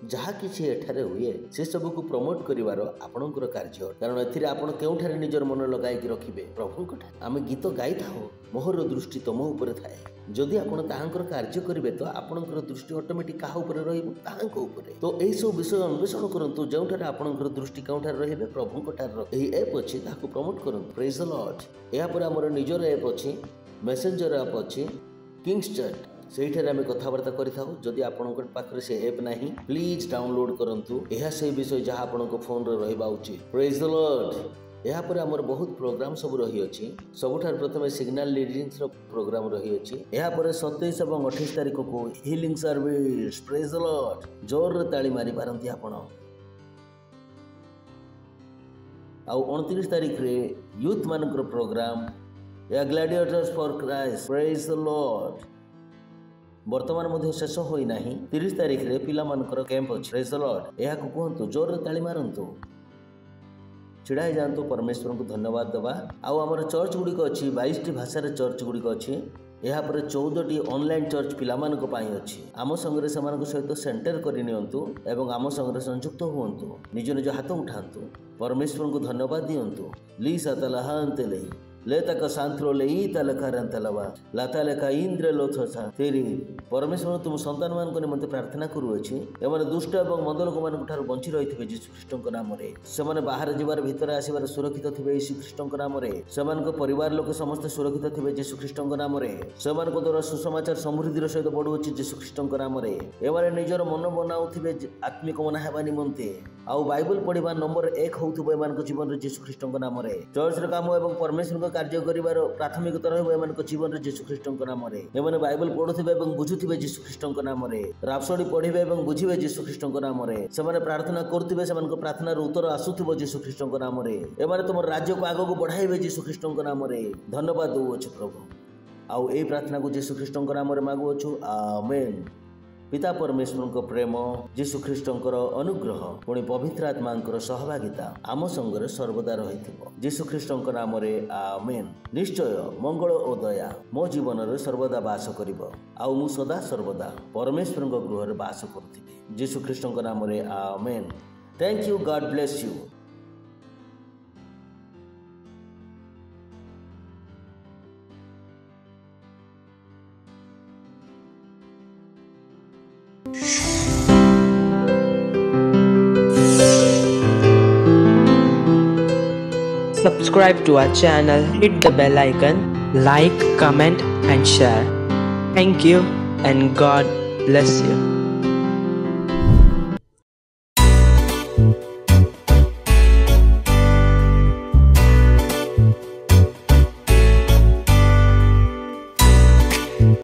जहाँ किसी एठारे हुए से सब को प्रमोट करिवार आपणकर कार्य, कारण एथिरे आपण केउठारे निजर मन लगाई रखिबे प्रभुक ठारे। आमे गीत गाई थाओ मोहर दृष्टि तुम ऊपर थाए, जदि आपण ताहांकर कार्य करिवे तो आपणकर दृष्टि ऑटोमेटिक काहा ऊपर रहिबो ताहांक ऊपर। तो एही सब विषय अन्वेषण करंतु, जेउठारे आपणकर दृष्टि केउठारे रहिबे प्रभुक ठारे। एही ऐप अछि ताहाको प्रमोट करंतु। Praise the Lord. एहा पर हमर निजर ऐप अछि, मेसेंजर ऐप अछि, किंग्स चैट, सेठारे आमे कथाबार्ता करिथाउ। जदि आपणक पाखरे से ऐप नाही प्लीज डाउनलोड करंतु। एहा से विषय जहाँ आपणक फोन रे रहिबा उचित। Praise the Lord. एहा पर हमर बहुत प्रोग्राम सब रही अछि। सबठार प्रथमे सिग्नल लीडिंग्स रो प्रोग्राम रही अछि। एहा पर 27 और 28 तारिख को healing service. Praise the Lord. जोर रे ताली मारी पारंती आपण। आउ 29 तारिख रे यूथ मानकर प्रोग्राम या Gladiators for Christ. Praise the Lord. वर्तमान मध्य शेष होई नाही। 30 तारिख रे पिला मानकर कैंप अछि। Praise the Lord. एहा को कहंतु जोर रे ताली मारंतु। छिड़ाई जानतु। परमेश्वर को धन्यवाद दबा। आउ हमर चर्च गुडी को अछि 22 टी भाषा रे चर्च गुडी को अछि। एहा पर 14 टी ऑनलाइन चर्च पिला मान को पाई अछि। आम संगरे समान को सहित सेंटर करि नियंतु एवं आम संगरे संयुक्त हुअंतु। निज निज हाथ उठांतु। परमेश्वर को धन्यवाद दियंतु। ली सतला हांतले लेतक सांत्रो लेई तलकारंतलवा लातालेका इंद्र लोथसा तेरी। परमेश्वर तुम संतान मान को निमंते प्रार्थना करूअछि। एमाने दुष्ट एवं मंद लोक मान ठार बंची रहिथिबे यीशु ख्रीष्टक नाम रे। सेमाने बाहर जिबार भीतर आसीबार सुरक्षित थिबे यीशु ख्रीष्टक नाम रे। सेमान को परिवार लोक समस्त सुरक्षित थिबे यीशु ख्रीष्टक नाम रे। सेमान को द्वारा सुसमाचार समृद्धिर सहित बढ़ुअछि यीशु ख्रीष्टक नाम रे। एमाने निजर मन बनाउथिबे आत्मिक मना हेबा निमंते। आउ बाइबल पढ़िबा नंबर 1 होउथबे मान को जीवन रे यीशु ख्रीष्टक नाम रे। चर्च रे काम एवं परमेश्वर कार्य करिवार प्राथमिकता रहबो एमान को जीवन रे यीशु ख्रीष्टक नाम रे। एमाने बाइबल पढुथिबे एवं बुझुथिबे यीशु ख्रीष्टक नाम रे। रापसोडी पढिबे एवं बुझिबे यीशु ख्रीष्टक नाम रे। सेमाने प्रार्थना करथिबे, सेमान को प्रार्थना रो उत्तर आसुथिबो यीशु ख्रीष्टक नाम रे। एमाने तुम राज्य को आगो को बढ़ाइबे यीशु ख्रीष्टक नाम रे। धन्यवाद दउछु प्रभु। आउ ए प्रार्थना को यीशु ख्रीष्टक नाम रे मागुछु। आमेन। पिता परमेश्वर को प्रेम, यीशु ख्रीष्टंकर अनुग्रह, पुणी पवित्र आत्मांकर सहभागिता आम संगरे सर्वदा रहिथिबो। यीशु ख्रीष्टंक नाम रे आमेन। निश्चय मंगल और दया मो जीवन रे सर्वदा वास करिवो। आउ मु सदा सर्वदा परमेश्वर को गृह रे वास करथिबि। यीशु ख्रीष्टंक नाम रे amen. Thank you. God bless you. Subscribe to our channel, hit the bell icon, like, comment and share. Thank you and God bless you.